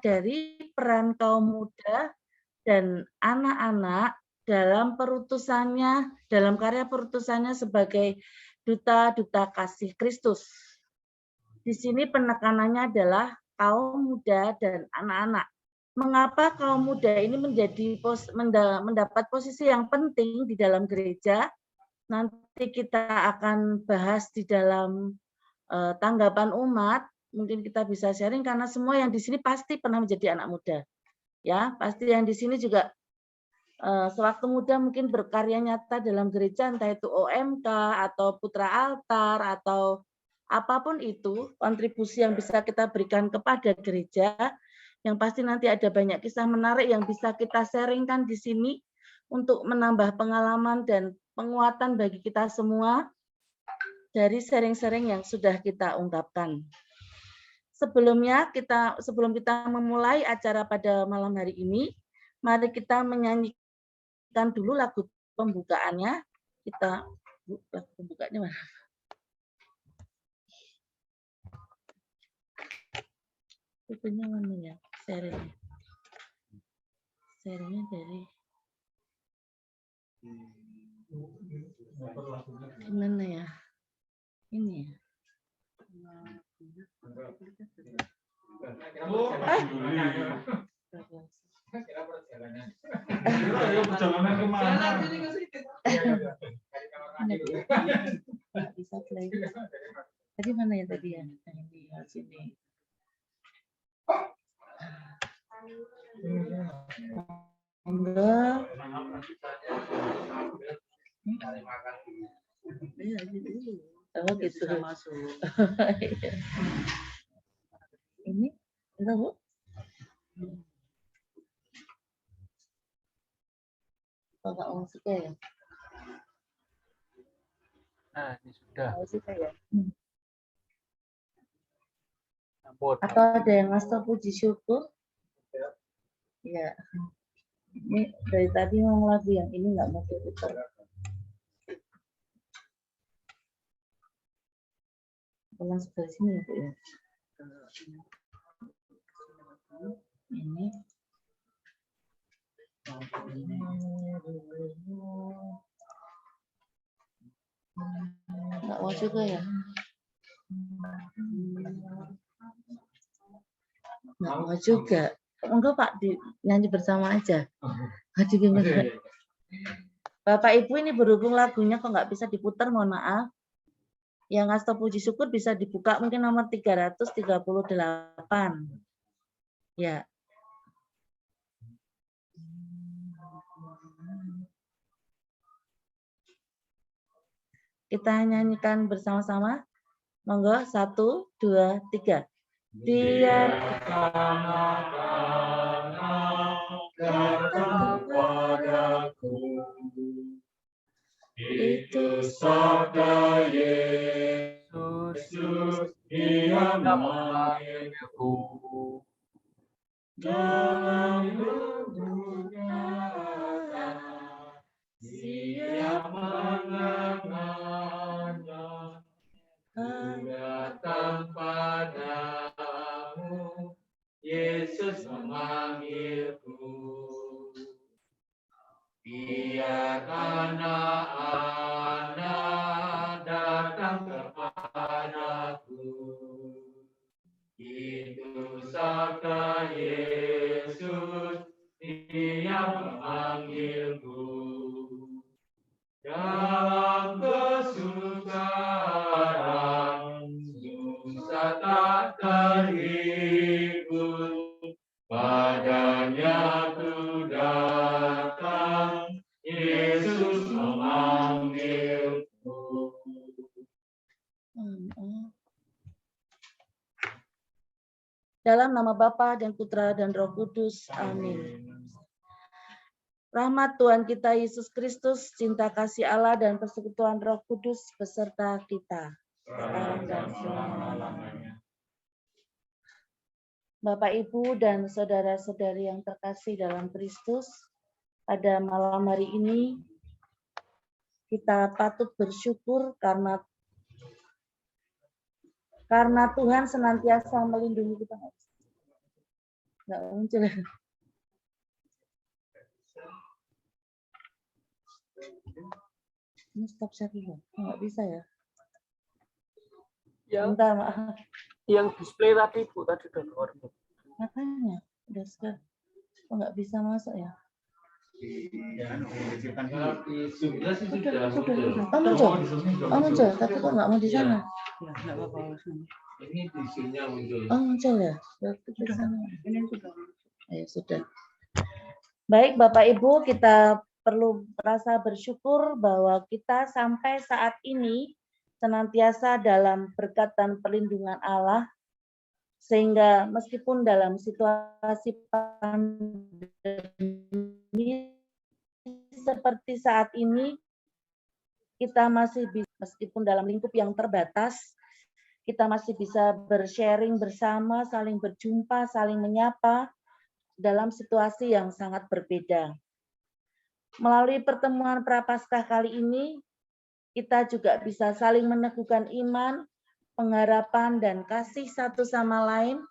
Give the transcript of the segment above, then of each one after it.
dari peran kaum muda dan anak-anak dalam dalam karya perutusannya sebagai duta-duta kasih Kristus. Di sini penekanannya adalah kaum muda dan anak-anak. Mengapa kaum muda ini mendapat posisi yang penting di dalam gereja? Nanti kita akan bahas di dalam tanggapan umat. Mungkin kita bisa sharing karena semua yang di sini pasti pernah menjadi anak muda. Ya, pasti yang di sini juga sewaktu muda mungkin berkarya nyata dalam gereja, entah itu OMK atau Putra Altar atau apapun itu kontribusi yang bisa kita berikan kepada gereja, yang pasti nanti ada banyak kisah menarik yang bisa kita sharingkan di sini untuk menambah pengalaman dan penguatan bagi kita semua dari sharing-sharing yang sudah kita ungkapkan. Sebelum kita memulai acara pada malam hari ini, mari kita menyanyikan dulu lagu pembukaannya. Lagu pembukaannya mana? Itunya mana ya? Sharingnya dari gimana ya? Ini ya. Perjalanan kemana? Bisa play. Tadi mana ya tadi ya? Di sini. Enggak. Oh gitu. Ini enggak Bu? Enggak mau suka ya? Nah, ini sudah. Mau suka ya? Atau ada yang ngasih puji syukur? Ya. Ini dari tadi mau lagu yang ini nggak mau diputar. Pulang sebelah sini ya Bu ya. Ini. Nggak mau juga ya? Nggak mau juga. Enggak Pak, nyanyi bersama aja. Bapak Ibu ini berhubung lagunya kok nggak bisa diputar, mohon maaf. Yang ngasih puji syukur bisa dibuka mungkin nomor 338. Ya. Kita nyanyikan bersama-sama. Monggo, 1, 2, 3. Biar datang padaku, itu sabda Yesus, Dia memanggilku. Dalam bentuknya siap mendengarnya, datang padamu, Yesus memanggilku. Biar anak-anak datang kepadaku, itu sabda Yesus, Dia memanggilku. Dalam kesukaran, susah tak terhibur, padanya ku datang, Yesus memanggilku. Dalam nama Bapa dan Putra dan Roh Kudus. Amin. Rahmat Tuhan kita Yesus Kristus, cinta kasih Allah dan persekutuan Roh Kudus beserta kita sekarang dan selama-lamanya. Bapak, Ibu, dan saudara-saudari yang terkasih dalam Kristus, pada malam hari ini kita patut bersyukur karena Tuhan senantiasa melindungi kita. Nggak muncul. Ini stop share dulu. Nggak bisa ya? Bentar, maaf. Yang display tadi Bu, tadi udah keluar. Makanya, udah share. Oh, nggak bisa masuk ya? Sudah. Oh, muncul. Oh, muncul. Tapi kok nggak mau di sana? Ini di sini muncul. Oh, muncul ya? Berarti di sana. Ini sudah. Ya, sudah. Baik, Bapak Ibu, kita perlu merasa bersyukur bahwa kita sampai saat ini senantiasa dalam berkat dan perlindungan Allah, sehingga meskipun dalam situasi pandemi seperti saat ini, kita masih bisa, meskipun dalam lingkup yang terbatas, kita masih bisa bersharing bersama, saling berjumpa, saling menyapa dalam situasi yang sangat berbeda. Melalui pertemuan Prapaskah kali ini, kita juga bisa saling meneguhkan iman, pengharapan, dan kasih satu sama lain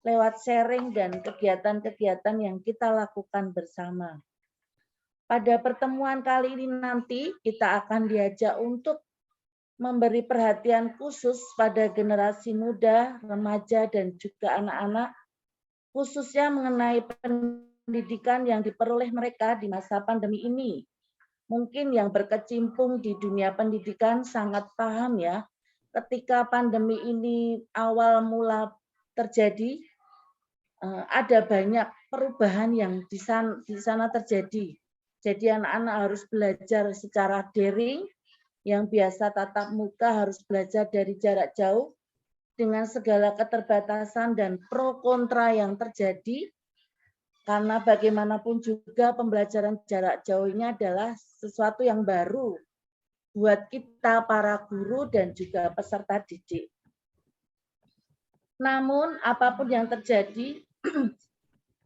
lewat sharing dan kegiatan-kegiatan yang kita lakukan bersama. Pada pertemuan kali ini nanti, kita akan diajak untuk memberi perhatian khusus pada generasi muda, remaja, dan juga anak-anak, khususnya mengenai pendidikan yang diperoleh mereka di masa pandemi ini. Mungkin yang berkecimpung di dunia pendidikan sangat paham ya, ketika pandemi ini awal mula terjadi, ada banyak perubahan yang di sana terjadi. Jadi anak-anak harus belajar secara daring, yang biasa tatap muka harus belajar dari jarak jauh, dengan segala keterbatasan dan pro kontra yang terjadi, karena bagaimanapun juga pembelajaran jarak jauh ini adalah sesuatu yang baru buat kita para guru dan juga peserta didik. Namun apapun yang terjadi,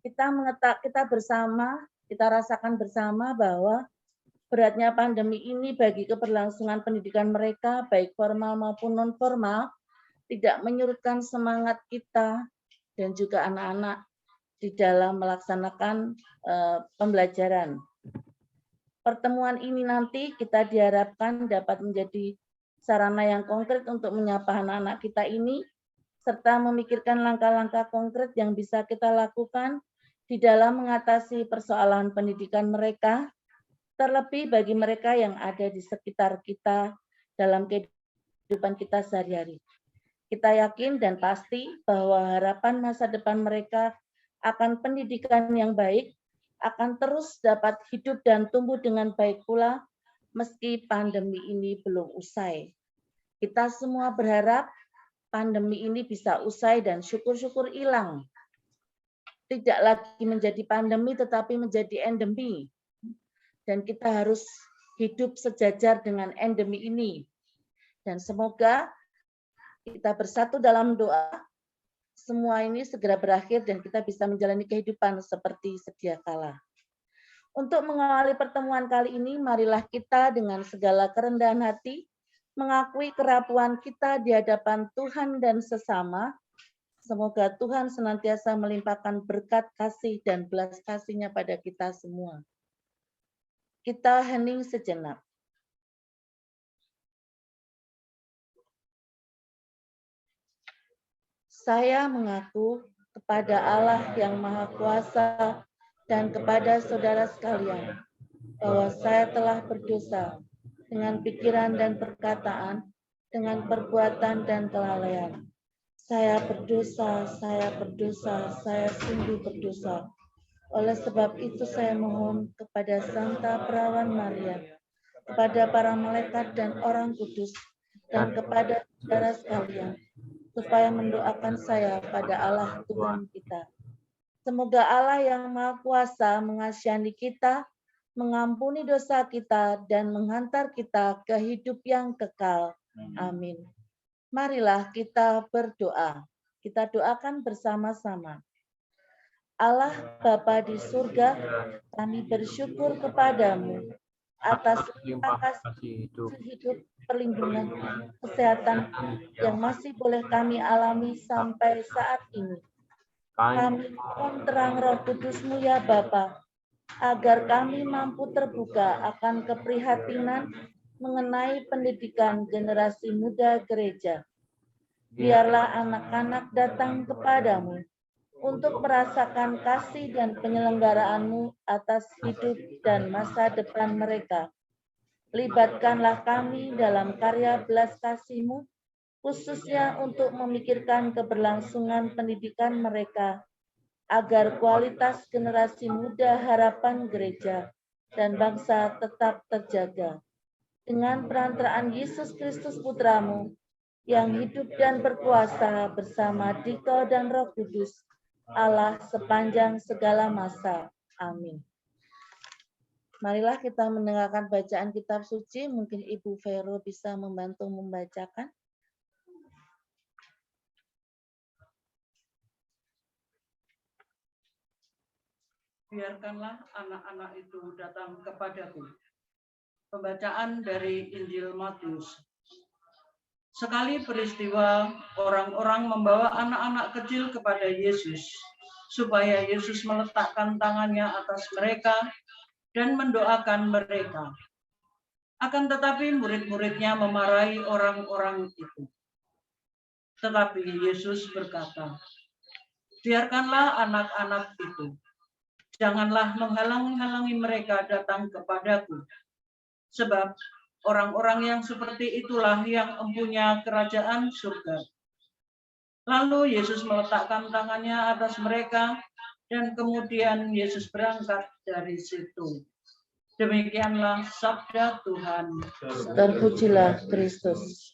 kita bersama, kita rasakan bersama bahwa beratnya pandemi ini bagi keberlangsungan pendidikan mereka, baik formal maupun non formal, tidak menyurutkan semangat kita dan juga anak-anak di dalam melaksanakan pembelajaran. Pertemuan ini nanti kita diharapkan dapat menjadi sarana yang konkret untuk menyapa anak-anak kita ini, serta memikirkan langkah-langkah konkret yang bisa kita lakukan di dalam mengatasi persoalan pendidikan mereka, terlebih bagi mereka yang ada di sekitar kita dalam kehidupan kita sehari-hari. Kita yakin dan pasti bahwa harapan masa depan mereka akan pendidikan yang baik akan terus dapat hidup dan tumbuh dengan baik pula meski pandemi ini belum usai. Kita semua berharap pandemi ini bisa usai dan syukur-syukur hilang. Tidak lagi menjadi pandemi tetapi menjadi endemi. Dan kita harus hidup sejajar dengan endemi ini. Dan semoga kita bersatu dalam doa, semua ini segera berakhir dan kita bisa menjalani kehidupan seperti sedia kala. Untuk mengawali pertemuan kali ini, marilah kita dengan segala kerendahan hati mengakui kerapuan kita di hadapan Tuhan dan sesama. Semoga Tuhan senantiasa melimpahkan berkat kasih dan belas kasih-Nya pada kita semua. Kita hening sejenak. Saya mengaku kepada Allah yang Maha Kuasa dan kepada saudara sekalian bahwa saya telah berdosa dengan pikiran dan perkataan, dengan perbuatan dan kelalaian. Saya berdosa, saya sungguh berdosa. Oleh sebab itu saya mohon kepada Santa Perawan Maria, kepada para malaikat dan orang kudus, dan kepada saudara sekalian, supaya mendoakan saya pada Allah Tuhan kita. Semoga Allah yang Maha Kuasa mengasihani kita, mengampuni dosa kita, dan menghantar kita ke hidup yang kekal. Amin. Marilah kita berdoa. Kita doakan bersama-sama. Allah Bapa di surga, kami bersyukur kepadamu atas limpah kasih hidup, perlindungan, kesehatan yang masih boleh kami alami sampai saat ini. Kami mohon terang Roh Kudus-Mu ya Bapa, agar kami mampu terbuka akan keprihatinan mengenai pendidikan generasi muda gereja. Biarlah anak-anak datang kepadamu untuk merasakan kasih dan penyelenggaraan-Mu atas hidup dan masa depan mereka. Libatkanlah kami dalam karya belas kasih-Mu, khususnya untuk memikirkan keberlangsungan pendidikan mereka, agar kualitas generasi muda harapan gereja dan bangsa tetap terjaga. Dengan perantaraan Yesus Kristus Putra-Mu, yang hidup dan berkuasa bersama Dikau dan Roh Kudus, Allah sepanjang segala masa. Amin. Marilah kita mendengarkan bacaan kitab suci. Mungkin Ibu Vero bisa membantu membacakan. Biarkanlah anak-anak itu datang kepadaku. Pembacaan dari Injil Matius. Sekali peristiwa, orang-orang membawa anak-anak kecil kepada Yesus, supaya Yesus meletakkan tangannya atas mereka dan mendoakan mereka. Akan tetapi murid-muridnya memarahi orang-orang itu. Tetapi Yesus berkata, biarkanlah anak-anak itu. Janganlah menghalang-halangi mereka datang kepadaku. Sebab orang-orang yang seperti itulah yang empunya kerajaan surga. Lalu Yesus meletakkan tangannya atas mereka, dan kemudian Yesus berangkat dari situ. Demikianlah sabda Tuhan. Terpujilah Kristus.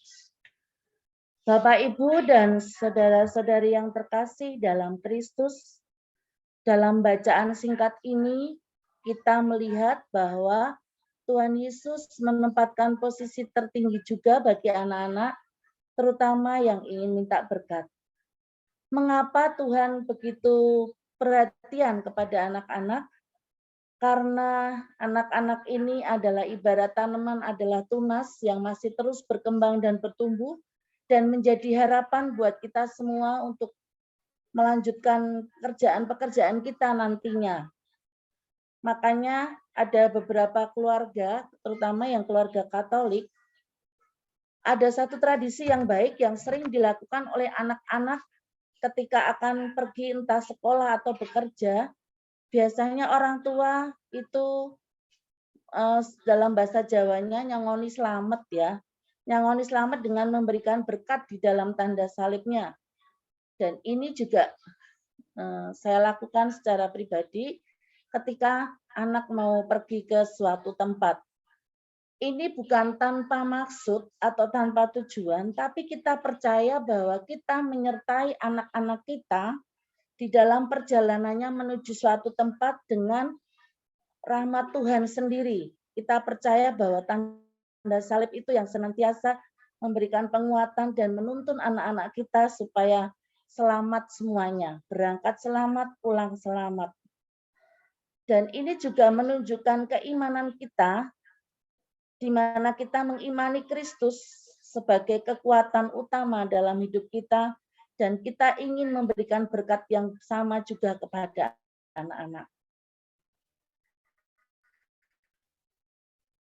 Bapak, Ibu, dan saudara-saudari yang terkasih dalam Kristus, dalam bacaan singkat ini kita melihat bahwa Tuhan Yesus menempatkan posisi tertinggi juga bagi anak-anak, terutama yang ingin minta berkat. Mengapa Tuhan begitu perhatian kepada anak-anak? Karena anak-anak ini adalah ibarat tanaman, adalah tunas yang masih terus berkembang dan bertumbuh, dan menjadi harapan buat kita semua untuk melanjutkan pekerjaan kita nantinya. Makanya ada beberapa keluarga, terutama yang keluarga Katolik, ada satu tradisi yang baik yang sering dilakukan oleh anak-anak ketika akan pergi entah sekolah atau bekerja. Biasanya orang tua itu dalam bahasa Jawanya nyangoni slamet ya. Nyangoni slamet dengan memberikan berkat di dalam tanda salibnya. Dan ini juga saya lakukan secara pribadi ketika anak mau pergi ke suatu tempat. Ini bukan tanpa maksud atau tanpa tujuan, tapi kita percaya bahwa kita menyertai anak-anak kita di dalam perjalanannya menuju suatu tempat dengan rahmat Tuhan sendiri. Kita percaya bahwa tanda salib itu yang senantiasa memberikan penguatan dan menuntun anak-anak kita supaya selamat semuanya, berangkat selamat, pulang selamat. Dan ini juga menunjukkan keimanan kita, di mana kita mengimani Kristus sebagai kekuatan utama dalam hidup kita, dan kita ingin memberikan berkat yang sama juga kepada anak-anak.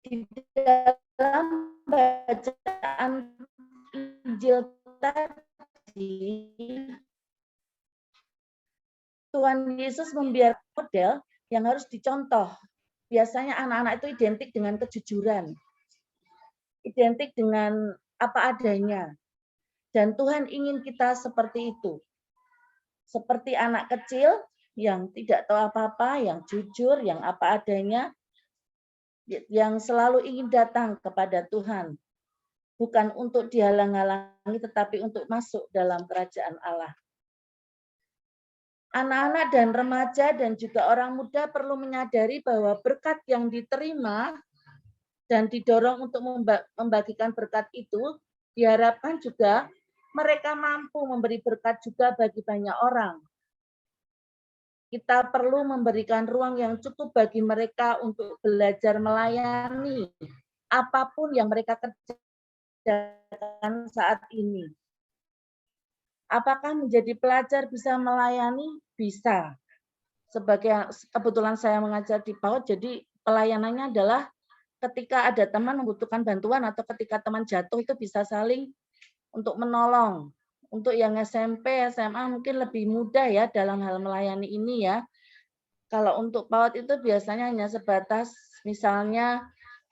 Di dalam bacaan Injil tadi, Tuhan Yesus membiarkan model yang harus dicontoh. Biasanya anak-anak itu identik dengan kejujuran, identik dengan apa adanya. Dan Tuhan ingin kita seperti itu. Seperti anak kecil yang tidak tahu apa-apa, yang jujur, yang apa adanya, yang selalu ingin datang kepada Tuhan. Bukan untuk dihalang-halangi, tetapi untuk masuk dalam kerajaan Allah. Anak-anak dan remaja dan juga orang muda perlu menyadari bahwa berkat yang diterima dan didorong untuk membagikan berkat itu, diharapkan juga mereka mampu memberi berkat juga bagi banyak orang. Kita perlu memberikan ruang yang cukup bagi mereka untuk belajar melayani apapun yang mereka kerjakan saat ini. Apakah menjadi pelajar bisa melayani? Bisa. Sebagai kebetulan saya mengajar di PAUD, jadi pelayanannya adalah ketika ada teman membutuhkan bantuan atau ketika teman jatuh itu bisa saling untuk menolong. Untuk yang SMP, SMA mungkin lebih mudah ya dalam hal melayani ini ya. Kalau untuk PAUD itu biasanya hanya sebatas misalnya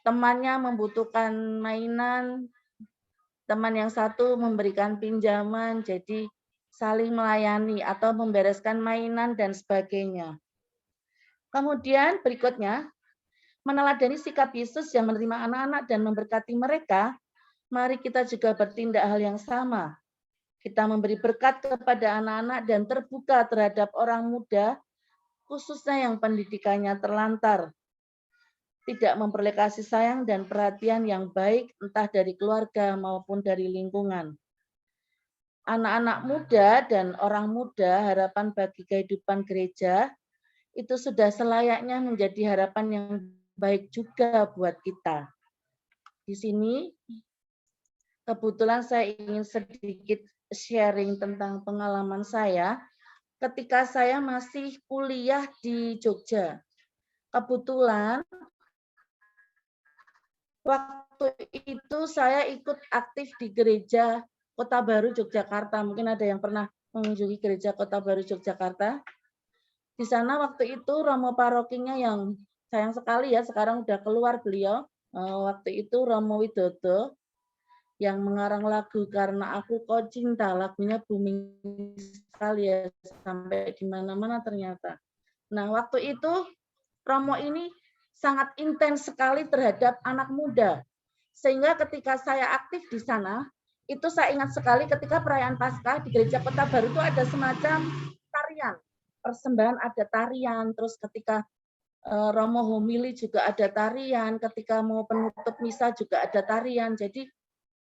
temannya membutuhkan mainan, teman yang satu memberikan pinjaman, jadi saling melayani atau membereskan mainan dan sebagainya. Kemudian berikutnya, meneladani sikap Yesus yang menerima anak-anak dan memberkati mereka, mari kita juga bertindak hal yang sama. Kita memberi berkat kepada anak-anak dan terbuka terhadap orang muda, khususnya yang pendidikannya terlantar. Tidak memperoleh kasih sayang dan perhatian yang baik, entah dari keluarga maupun dari lingkungan. Anak-anak muda dan orang muda, harapan bagi kehidupan gereja, itu sudah selayaknya menjadi harapan yang baik juga buat kita. Di sini, kebetulan saya ingin sedikit sharing tentang pengalaman saya ketika saya masih kuliah di Jogja. Kebetulan, waktu itu saya ikut aktif di gereja Kota Baru Yogyakarta. Mungkin ada yang pernah mengunjungi gereja Kota Baru Yogyakarta. Di sana waktu itu Romo parokinya yang sayang sekali ya, sekarang udah keluar beliau. Waktu itu Romo Widodo yang mengarang lagu Karena Aku Kau Cinta. Lagunya booming sekali ya, sampai di mana-mana ternyata. Nah, waktu itu Romo ini sangat intens sekali terhadap anak muda. Sehingga ketika saya aktif di sana, itu saya ingat sekali ketika perayaan Paskah di Gereja Kota Baru itu ada semacam tarian. Persembahan ada tarian, terus ketika Romo homili juga ada tarian, ketika mau penutup misa juga ada tarian. Jadi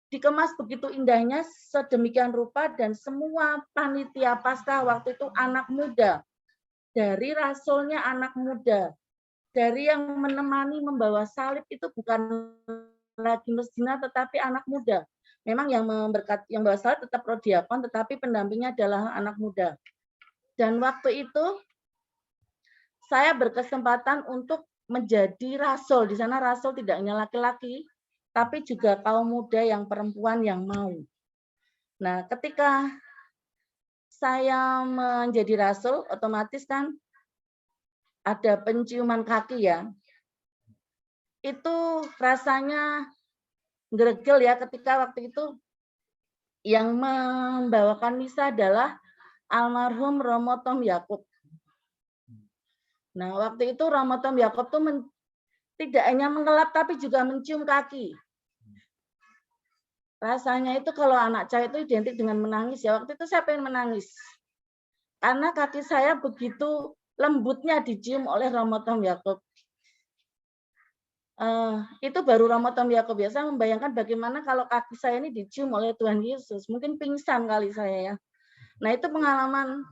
dikemas begitu indahnya sedemikian rupa dan semua panitia Paskah waktu itu anak muda. Dari rasulnya anak muda. Dari yang menemani membawa salib itu bukan lagi mezina tetapi anak muda. Memang yang memberkati yang bawa salib tetap prodiakon tetapi pendampingnya adalah anak muda. Dan waktu itu saya berkesempatan untuk menjadi rasul. Di sana rasul tidak hanya laki-laki, tapi juga kaum muda yang perempuan yang mau. Nah, ketika saya menjadi rasul, otomatis kan ada penciuman kaki ya. Itu rasanya greget ya ketika waktu itu yang membawakan misa adalah almarhum Romo Tom Yakob. Nah, waktu itu Romo Tom Yakob tuh tidak hanya mengelap tapi juga mencium kaki. Rasanya itu kalau anak cewek itu identik dengan menangis ya. Waktu itu saya pengen menangis. Karena kaki saya begitu lembutnya dicium oleh Romo Tom Yakob. Itu baru Romo Tom Yakob ya. Saya membayangkan bagaimana kalau kaki saya ini dicium oleh Tuhan Yesus. Mungkin pingsan kali saya ya. Nah itu pengalaman.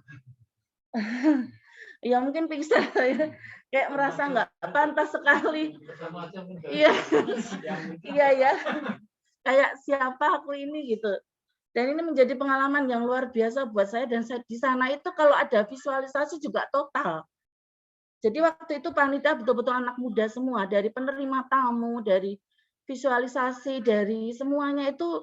Ya mungkin pingsan saya. Kayak merasa nggak pantas sekali. Iya, iya ya. Kayak siapa aku ini gitu. Dan ini menjadi pengalaman yang luar biasa buat saya. Dan saya, di sana itu kalau ada visualisasi juga total. Jadi waktu itu panitia betul-betul anak muda semua, dari penerima tamu, dari visualisasi, dari semuanya itu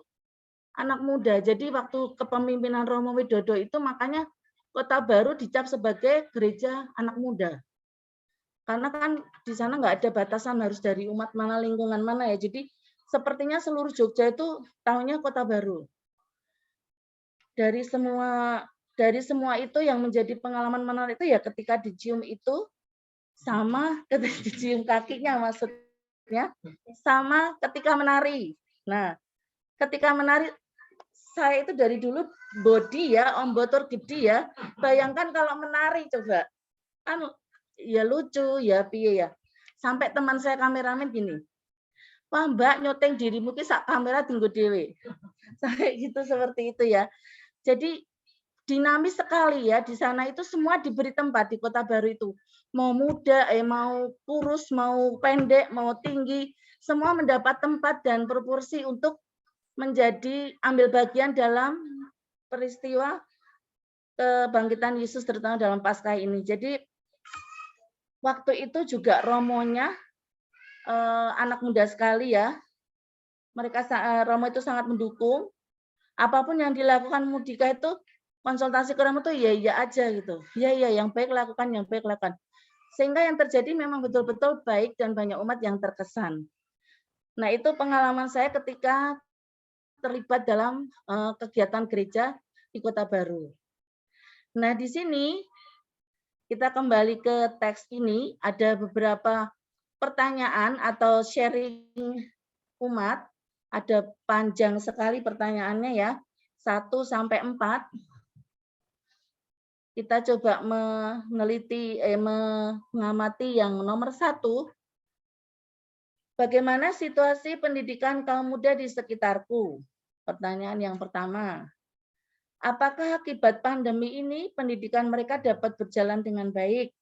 anak muda. Jadi waktu kepemimpinan Romo Widodo itu makanya Kota Baru dicap sebagai gereja anak muda. Karena kan di sana nggak ada batasan harus dari umat mana, lingkungan mana ya. Jadi sepertinya seluruh Jogja itu tahunya Kota Baru. Dari semua itu yang menjadi pengalaman menarik itu ya ketika dicium itu, sama ketika dicium kakinya maksudnya, sama ketika menari. Nah, ketika menari, saya itu dari dulu body ya, Om Botor gede ya. Bayangkan kalau menari coba, kan ya lucu ya piye ya. Sampai teman saya kameramen gini, wah Mbak nyoteng dirimu ki sak kamera tinggo dhewe. Sampai gitu seperti itu ya. Jadi dinamis sekali ya di sana itu semua diberi tempat di Kota Baru itu. Mau muda, mau kurus, mau pendek, mau tinggi, semua mendapat tempat dan proporsi untuk menjadi ambil bagian dalam peristiwa kebangkitan Yesus terutama dalam Paskah ini. Jadi waktu itu juga romonya anak muda sekali ya. Mereka Romo itu sangat mendukung. Apapun yang dilakukan Mudika itu konsultasi ke Romo itu iya aja gitu. Iya yang baik lakukan, yang baik lakukan. Sehingga yang terjadi memang betul-betul baik dan banyak umat yang terkesan. Nah, itu pengalaman saya ketika terlibat dalam kegiatan gereja di Kota Baru. Nah, di sini kita kembali ke teks ini, ada beberapa pertanyaan atau sharing umat. Ada panjang sekali pertanyaannya ya, 1 sampai 4. Kita coba mengamati yang nomor 1. Bagaimana situasi pendidikan kaum muda di sekitarku? Pertanyaan yang pertama. Apakah akibat pandemi ini pendidikan mereka dapat berjalan dengan baik?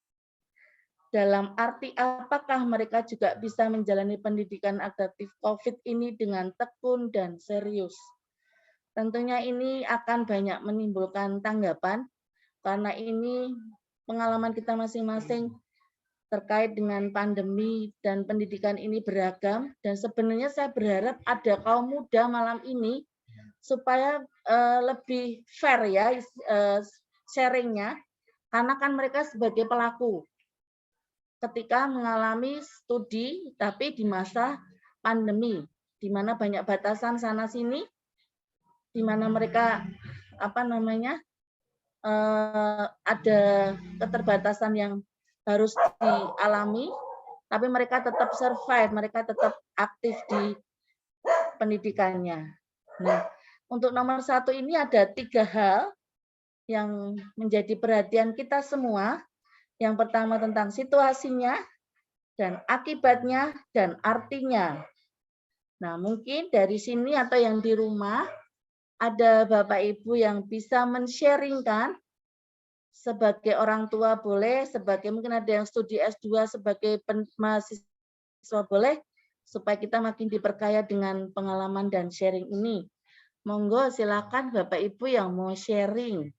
Dalam arti apakah mereka juga bisa menjalani pendidikan adaptif COVID ini dengan tekun dan serius? Tentunya ini akan banyak menimbulkan tanggapan karena ini pengalaman kita masing-masing terkait dengan pandemi dan pendidikan ini beragam, dan sebenarnya saya berharap ada kaum muda malam ini supaya lebih fair ya sharingnya, karena kan mereka sebagai pelaku ketika mengalami studi tapi di masa pandemi, di mana banyak batasan sana sini, di mana mereka ada keterbatasan yang harus dialami, tapi mereka tetap survive, mereka tetap aktif di pendidikannya. Nah, untuk nomor 1 ini ada 3 hal yang menjadi perhatian kita semua. Yang pertama tentang situasinya, dan akibatnya, dan artinya. Nah, mungkin dari sini atau yang di rumah, ada Bapak Ibu yang bisa men-sharingkan, sebagai orang tua boleh, sebagai mungkin ada yang studi S2 sebagai mahasiswa boleh, supaya kita makin diperkaya dengan pengalaman dan sharing ini. Monggo silakan Bapak Ibu yang mau sharing.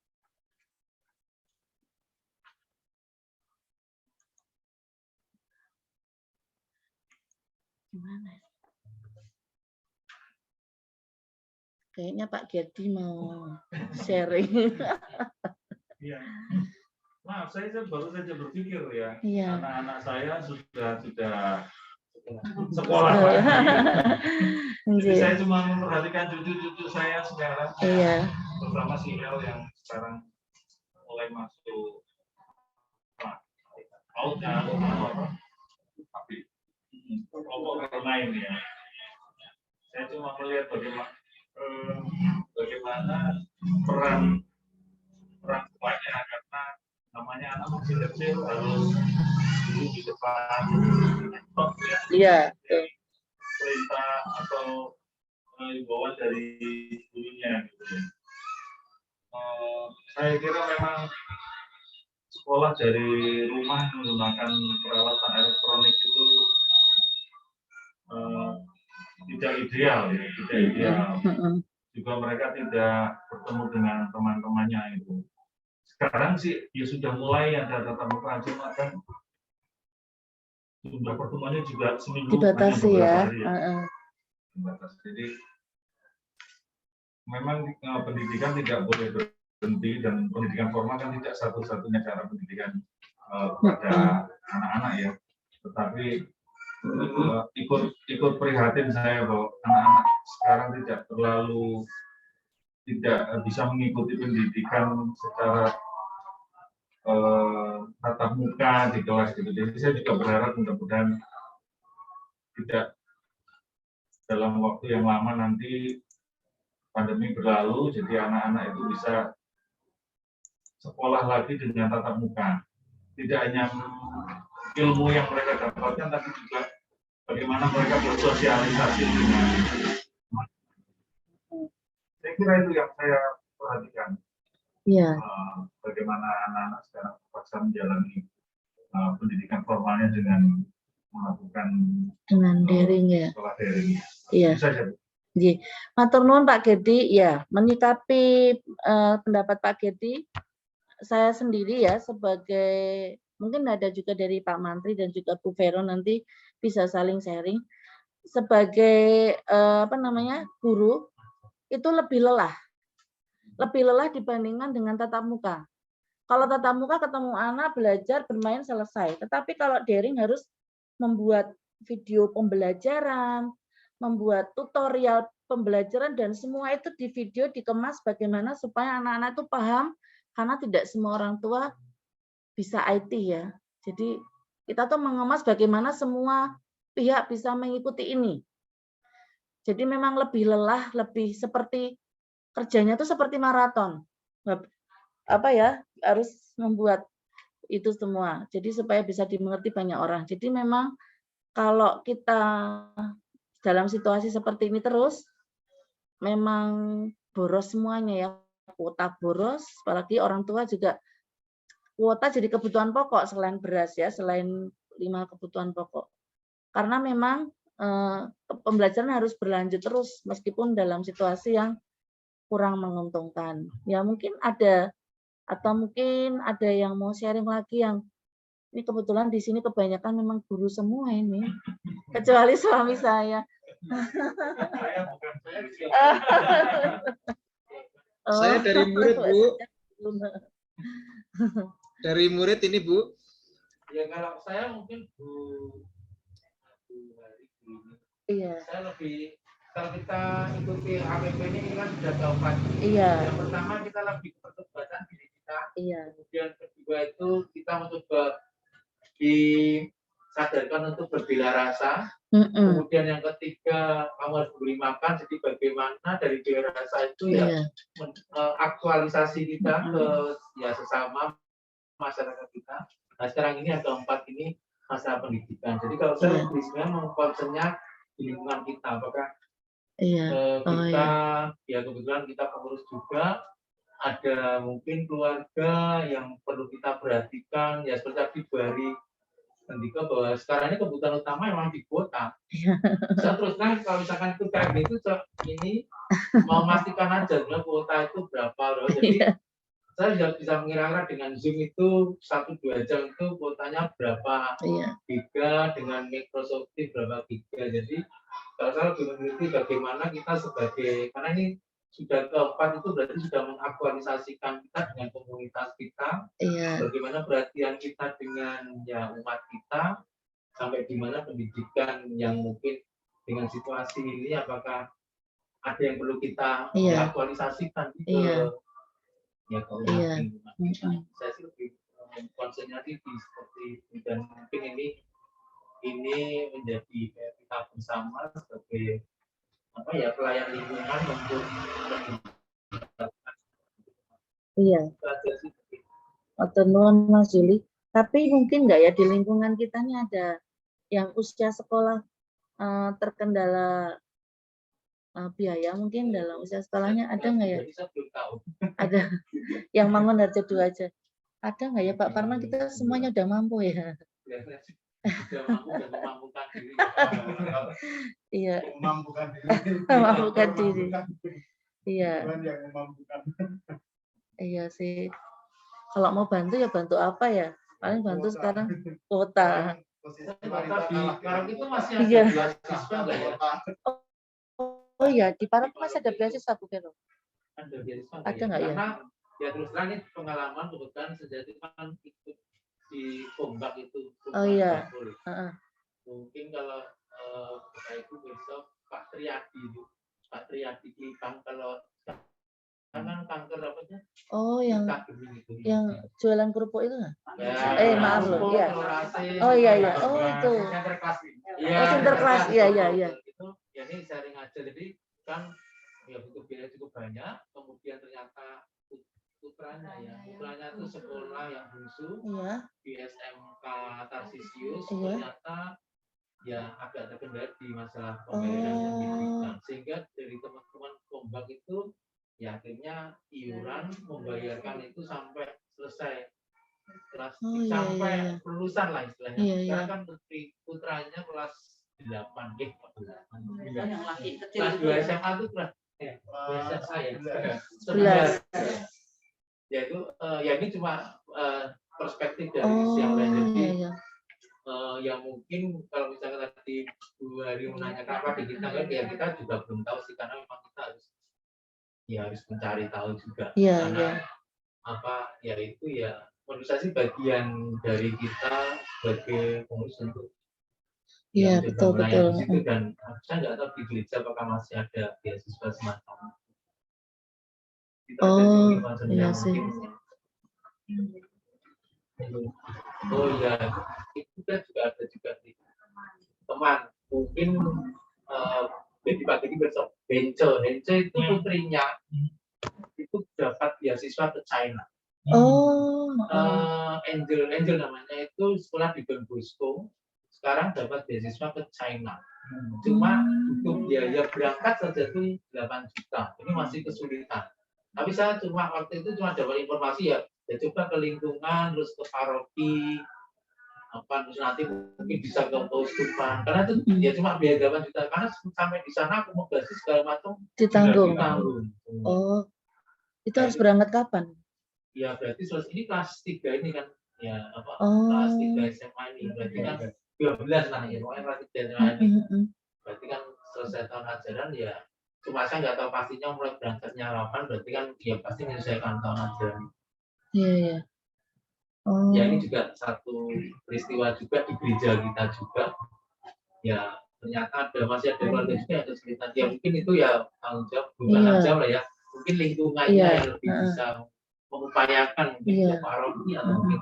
Gimana? Kayaknya Pak Gerdi mau sharing. Iya. Maaf, saya baru saja berpikir ya, Iya. anak-anak saya sudah sekolah lagi. Jadi saya cuma memperhatikan cucu-cucu saya sekarang. Iya. Terutama si El yang sekarang mulai masuk tapi kelompok bermain ya. Saya cuma melihat bagaimana peran tuanya, karena namanya anak masih kecil harus duduk di depan laptop ya. Iya. Perintah atau himbauan dari gurunya gitu. Saya kira memang sekolah dari rumah menggunakan peralatan elektronik itu tidak ideal ya, tidak ideal. Juga mereka tidak bertemu dengan teman-temannya itu. Sekarang sih ya sudah mulai ada tatap muka, cuma kan jumlah pertemuannya juga seminggu dibatasi ya. Dibatasi. Jadi memang pendidikan tidak boleh berhenti, dan pendidikan formal kan tidak satu-satunya cara pendidikan pada anak-anak ya. Tetapi ikut prihatin saya bahwa anak-anak sekarang tidak bisa mengikuti pendidikan secara tatap muka di kelas gitu. Jadi saya juga berharap mudah-mudahan tidak dalam waktu yang lama nanti pandemi berlalu, jadi anak-anak itu bisa sekolah lagi dengan tatap muka. Tidak hanya ilmu yang mereka dapatkan, tapi juga bagaimana mereka bersosialisasi dengan. Saya kira itu yang saya perhatikan. Iya. Bagaimana anak-anak sekarang terpaksa menjalani pendidikan formalnya dengan melakukan daring ya. Sekolah daring. Iya. Matur nuwun Pak Gerdi, ya menyikapi pendapat Pak Gerdi, saya sendiri ya sebagai, mungkin ada juga dari Pak Mantri dan juga Bu Vero nanti bisa saling sharing. Sebagai guru itu lebih lelah dibandingkan dengan tatap muka. Kalau tatap muka ketemu anak, belajar, bermain, selesai. Tetapi kalau daring harus membuat video pembelajaran, membuat tutorial pembelajaran, dan semua itu di video dikemas bagaimana supaya anak-anak itu paham, karena tidak semua orang tua bisa IT ya. Jadi kita tuh mengemas bagaimana semua pihak bisa mengikuti ini. Jadi memang lebih lelah, lebih seperti kerjanya tuh seperti maraton. Harus membuat itu semua. Jadi supaya bisa dimengerti banyak orang. Jadi memang kalau kita dalam situasi seperti ini terus, memang boros semuanya ya. Kuota boros, apalagi orang tua juga kuota jadi kebutuhan pokok selain beras ya, selain 5 kebutuhan pokok. Karena memang pembelajaran harus berlanjut terus meskipun dalam situasi yang kurang menguntungkan. Ya mungkin ada yang mau sharing lagi yang ini kebetulan di sini kebanyakan memang guru semua ini, kecuali suami saya. Saya dari murid, Bu. Dari murid ini, Bu. Ya kalau saya mungkin Bu Iya. Saya lebih, kalau kita ikuti APP ini kan sudah keempat. Iya. Yang pertama kita lebih pertobatan diri kita. Iya. Kemudian kedua itu kita mencoba disadarkan untuk berbela rasa. Kemudian yang ketiga kamu harus beri makan. Jadi bagaimana dari bela rasa itu ya aktualisasi kita ke ya sesama masyarakat kita. Nah sekarang ini ada 4 ini masalah pendidikan. Jadi kalau saya lebih sebenarnya mengkonsennya di lingkungan kita, apakah kita ya kebetulan kita pengurus juga, ada mungkin keluarga yang perlu kita perhatikan ya seperti tadi Bari Andika bahwa sekarang ini kebutuhan utama memang di kuota. Saya terus terang kalau misalkan itu kayak gitu ini mau memastikan aja kuota itu berapa loh. Jadi saya sudah bisa mengira dengan Zoom itu 1-2 jam itu kuotanya berapa giga, dengan Microsoft Teams berapa giga. Jadi kalau saya lebih mengerti bagaimana kita sebagai, karena ini sudah keempat itu berarti sudah mengaktualisasikan kita dengan komunitas kita, bagaimana perhatian kita dengan ya umat kita, sampai di mana pendidikan yang mungkin dengan situasi ini apakah ada yang perlu kita aktualisasikan ke lingkungan kita. Saya sih lebih konsentrasi seperti itu, dan mungkin ini menjadi kita bersama sebagai pelayan lingkungan untuk Otonom Mas Juli. Tapi mungkin nggak ya di lingkungan kita nih ada yang usia sekolah terkendala biaya, mungkin dalam usia sekolahnya ada nggak ya? Ada yang Mangun Harjo 2 aja. Ada nggak ya Pak? Karena kita semuanya udah mampu ya. Iya. Memampukan diri. Iya. Iya sih. Kalau mau bantu ya bantu apa ya? Paling bantu sekarang kuota. Sekarang itu masih ada beasiswa nggak ya? Oh iya, di Parang masih ada beasiswa Bu Vero. Ada beasiswa ada nggak ya? Karena ya terus terang ini pengalaman kebetulan sejati kan ikut di Kombak itu. Oh iya. Mungkin kalau itu besok Pak Triadi di kalau kan kanker apanya? Oh yang jualan kerupuk itu nggak? Ya, maaf loh, iya. Oh iya. Oh itu. Sinterklas. Iya. Itu ya ini sharing aja. Jadi kan ya butuh biaya cukup banyak. Kemudian ternyata putranya itu sekolah yang bungsu di SMK Tarsisius, ternyata ya agak terkendala di masalah pembayaran pendidikan, sehingga dari teman-teman Kombak itu ya akhirnya iuran membayarkan itu sampai selesai kelas sampai lulusan lah istilahnya. Sekarang kan putranya kelas 8 yang laki kecil kelas 2 SMA itu kelas 11. Ya itu ya ini cuma perspektif dari Oh, yang lain. Jadi iya, iya. yang mungkin kalau misalnya tadi Bu Hari menanyakan apa di kita kan ya kita juga belum tahu sih karena memang kita harus mencari tahu juga Iya, karena iya. apa ya itu ya menurut saya sih bagian dari kita sebagai pengurus untuk Iya, ya betul, mencoba betul. melayani di situ dan saya nggak tahu di gereja apakah masih ada beasiswa semacam itu aja sih Oh, mungkin concernnya iya sih. mungkin oh ya itu kan juga ada juga di teman mungkin jadi pagi ini besok Bence itu putrinya itu dapat beasiswa ke China. Oh, Angel namanya itu sekolah di Don Bosco sekarang dapat beasiswa ke China. Cuma untuk biaya berangkat saja itu 8 juta. Ini masih kesulitan. Tapi saya waktu itu cuma dapat informasi ya coba ke lingkungan terus ke paroki terus nanti mungkin bisa ke keuskupan karena itu ya cuma biaya 8 juta karena sampai di sana akomodasi segala macam ditanggung. ditanggung. Oh, itu harus berangkat kapan? Ya berarti ini kelas 3 ini kan ya Oh. kelas 3 SMA ini berarti kan 12 lah ya pokoknya kelas 3 SMA ini. Berarti kan selesai tahun ajaran ya cuma saya nggak tahu pastinya mulai berangkatnya kapan berarti kan ya pasti menyelesaikan tahun ajaran. Iya, iya. Oh. Ya ini juga satu peristiwa juga di gereja kita juga. Ya ternyata masih ada keluarga juga yang kesulitan. Ya mungkin itu ya tanggung jawab bukan tanggung jawab lah ya. Mungkin lingkungannya yang lebih bisa mengupayakan mungkin ke paroki atau mungkin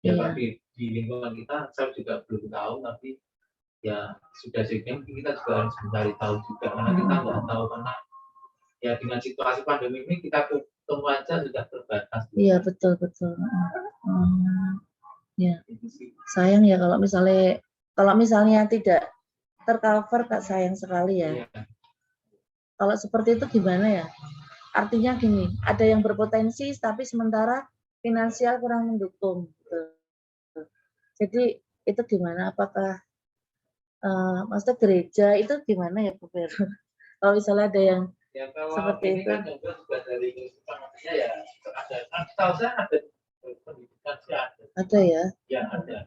ya tapi di lingkungan kita saya juga belum tahu tapi ya sudah jadi kita juga harus mencari tahu juga karena kita nggak tahu karena ya dengan situasi pandemi ini kita ketemu aja sudah terbatas. Iya betul. Ya sayang ya kalau misalnya tidak tercover Kak, sayang sekali ya. Kalau seperti itu gimana ya? Artinya gini, ada yang berpotensi tapi sementara finansial kurang mendukung. Jadi itu gimana? Apakah maksudnya gereja itu gimana ya Bu Fer? Kalau misalnya ada yang seperti itu. Kan juga dari artinya ya ada. Tahu saya ada pendidikan sih ada. Ada ya? Ya ada.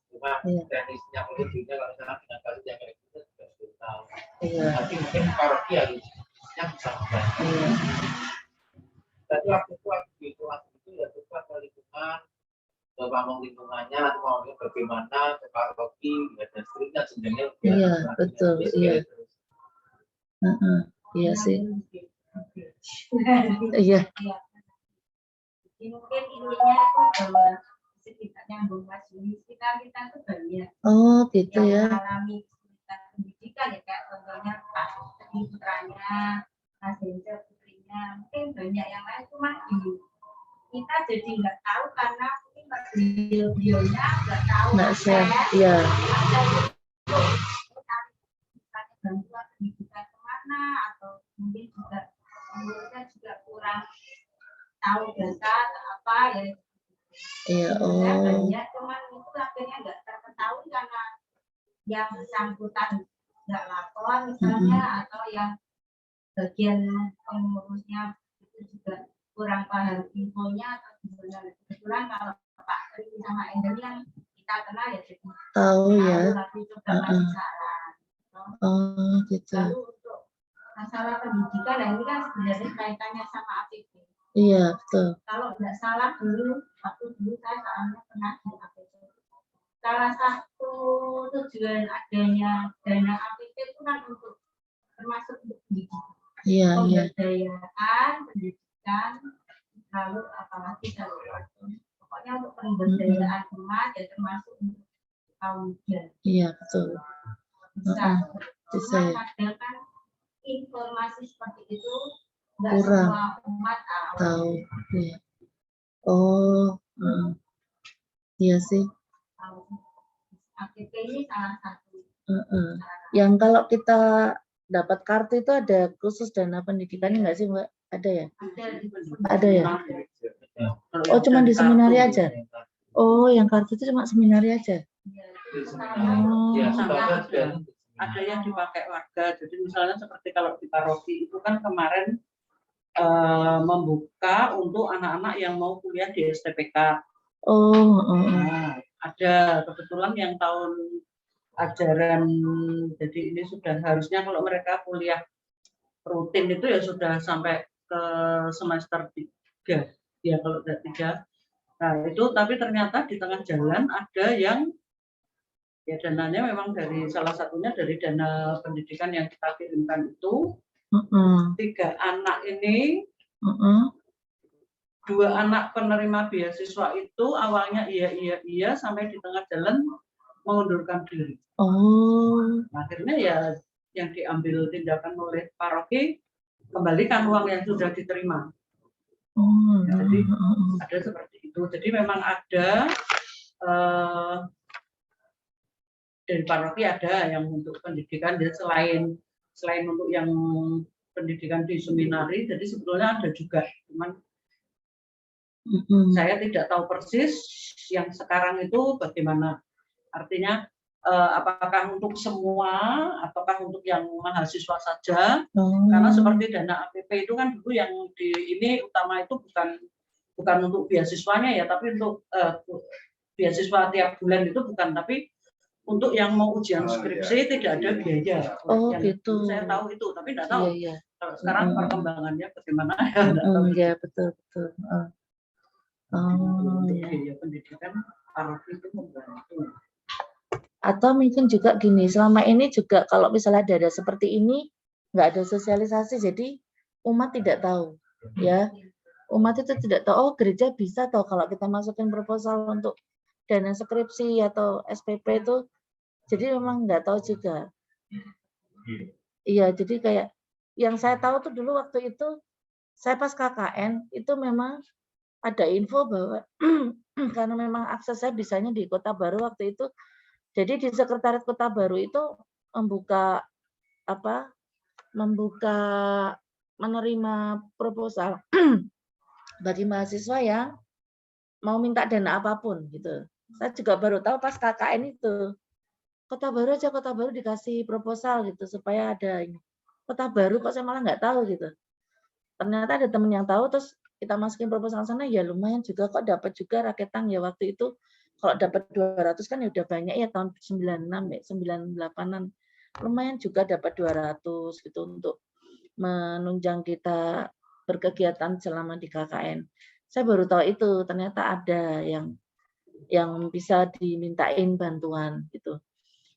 Cuma teknisnya menujunya kalau misalnya dengan kasus yang kayak gitu juga belum tahu. Iya. Tapi mungkin paroki harusnya bisa membantu. Iya. Tapi waktu itu ya coba ke lingkungan, ke pamong lingkungannya, atau mau bagaimana ke paroki, dan seterusnya jenjangnya. Iya betul. Iya. Iya sih. Iya. Mungkin intinya itu bahwa sekitar nyambung Mas Yuni, sekitar kita itu banyak. Oh gitu ya. Mengalami kesulitan pendidikan ya kayak contohnya Pak Teddy putranya, Mas Henja putrinya, mungkin banyak yang lain cuma kita jadi nggak tahu karena mungkin beliaunya nggak tahu. Nggak share. Iya. Bantuan pendidikan kemana atau mungkin juga menurutnya juga kurang tahu data atau apa ya. Iya. Oh. Banyak cuman itu akhirnya nggak terketahui karena yang bersangkutan nggak lapor misalnya atau yang bagian pengurusnya itu juga kurang paham infonya atau gimana. Kebetulan kalau Pak Tri sama Endel yang kita kenal ya jadi tahu ya. Tapi coba kasih saran. Oh gitu. Lalu untuk masalah pendidikan, nah ini kan sebenarnya kaitannya sama APB. Iya betul. Kalau nggak salah waktu dulu saya soalnya pernah di APB. Salah satu tujuan adanya dana APB itu kan untuk termasuk untuk pendidikan. Iya. Pemberdayaan, pendidikan, lalu apalagi kalau pokoknya untuk pemberdayaan umat ya termasuk untuk kaum muda. Iya betul. Bisa ya. Kadang kan informasi seperti itu nggak kurang semua umat tahu. Iya. Oh, iya sih. APP ini salah satu. Yang kalau kita dapat kartu itu ada khusus dana pendidikannya nggak sih Mbak? Ada ya? Ada ya? Oh cuma di seminari aja? Oh yang kartu itu cuma seminari aja? Oh. Ada yang dipakai warga. Jadi misalnya seperti kalau di paroki itu kan kemarin membuka untuk anak-anak yang mau kuliah di STPK. Nah, ada kebetulan yang tahun ajaran, jadi ini sudah harusnya kalau mereka kuliah rutin itu ya sudah sampai ke semester 3 ya, kalau udah 3. Nah itu tapi ternyata di tengah jalan ada yang ya dananya memang dari salah satunya dari dana pendidikan yang kita kirimkan itu. 3 anak ini, 2 anak penerima beasiswa itu awalnya iya sampai di tengah jalan mengundurkan diri. Akhirnya ya yang diambil tindakan oleh paroki, kembalikan uang yang sudah diterima. Jadi ada seperti itu. Jadi memang ada dari paroki ada yang untuk pendidikan, dan selain untuk yang pendidikan di seminari, jadi sebetulnya ada juga, cuman saya tidak tahu persis yang sekarang itu bagaimana. Artinya apakah untuk semua, ataukah untuk yang mahasiswa saja? Karena seperti dana APP itu kan dulu yang di ini utama itu bukan untuk beasiswanya ya, tapi untuk beasiswa tiap bulan itu bukan, tapi untuk yang mau ujian skripsi tidak ada biaya. Gitu. Saya tahu itu, tapi tidak tahu. Kalau sekarang perkembangannya bagaimana? Ya betul. Untuk biaya pendidikan paroki itu membantu. Atau mungkin juga gini, selama ini juga kalau misalnya ada seperti ini, nggak ada sosialisasi, jadi umat tidak tahu, ya. Umat itu tidak tahu, oh gereja bisa tahu kalau kita masukin proposal untuk dana skripsi atau SPP itu, jadi memang nggak tahu juga. Iya, jadi kayak yang saya tahu tuh dulu waktu itu, saya pas KKN, itu memang ada info bahwa karena memang akses saya bisanya di Kota Baru waktu itu, jadi di Sekretariat Kota Baru itu menerima proposal bagi mahasiswa yang mau minta dana apapun gitu. Saya juga baru tahu pas KKN itu. Kota Baru dikasih proposal gitu supaya ada ini. Kota Baru kok saya malah nggak tahu gitu. Ternyata ada teman yang tahu, terus kita masukin proposal sana, ya lumayan juga kok, dapat juga raketan ya waktu itu. Kalau dapat 200 kan ya udah banyak ya, tahun 96 ya, 98-an. Lumayan juga dapat 200 gitu untuk menunjang kita berkegiatan selama di KKN. Saya baru tahu itu, ternyata ada yang bisa dimintain bantuan gitu.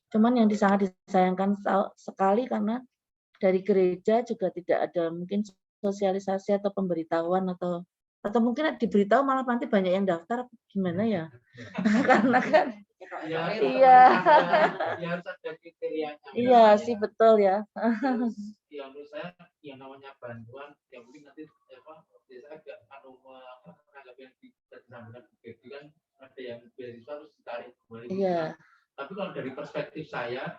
Cuman yang sangat disayangkan sekali karena dari gereja juga tidak ada mungkin sosialisasi atau pemberitahuan atau mungkin diberitahu malah nanti banyak yang daftar, gimana ya? Karena kan iya harus ada kriterianya. Iya sih betul ya. Ya menurut saya yang namanya bantuan yang mungkin nanti biasanya agak menganggap yang disambungkan kan ada yang beasiswa harus ditarik kembali. Iya. Tapi kalau dari perspektif saya,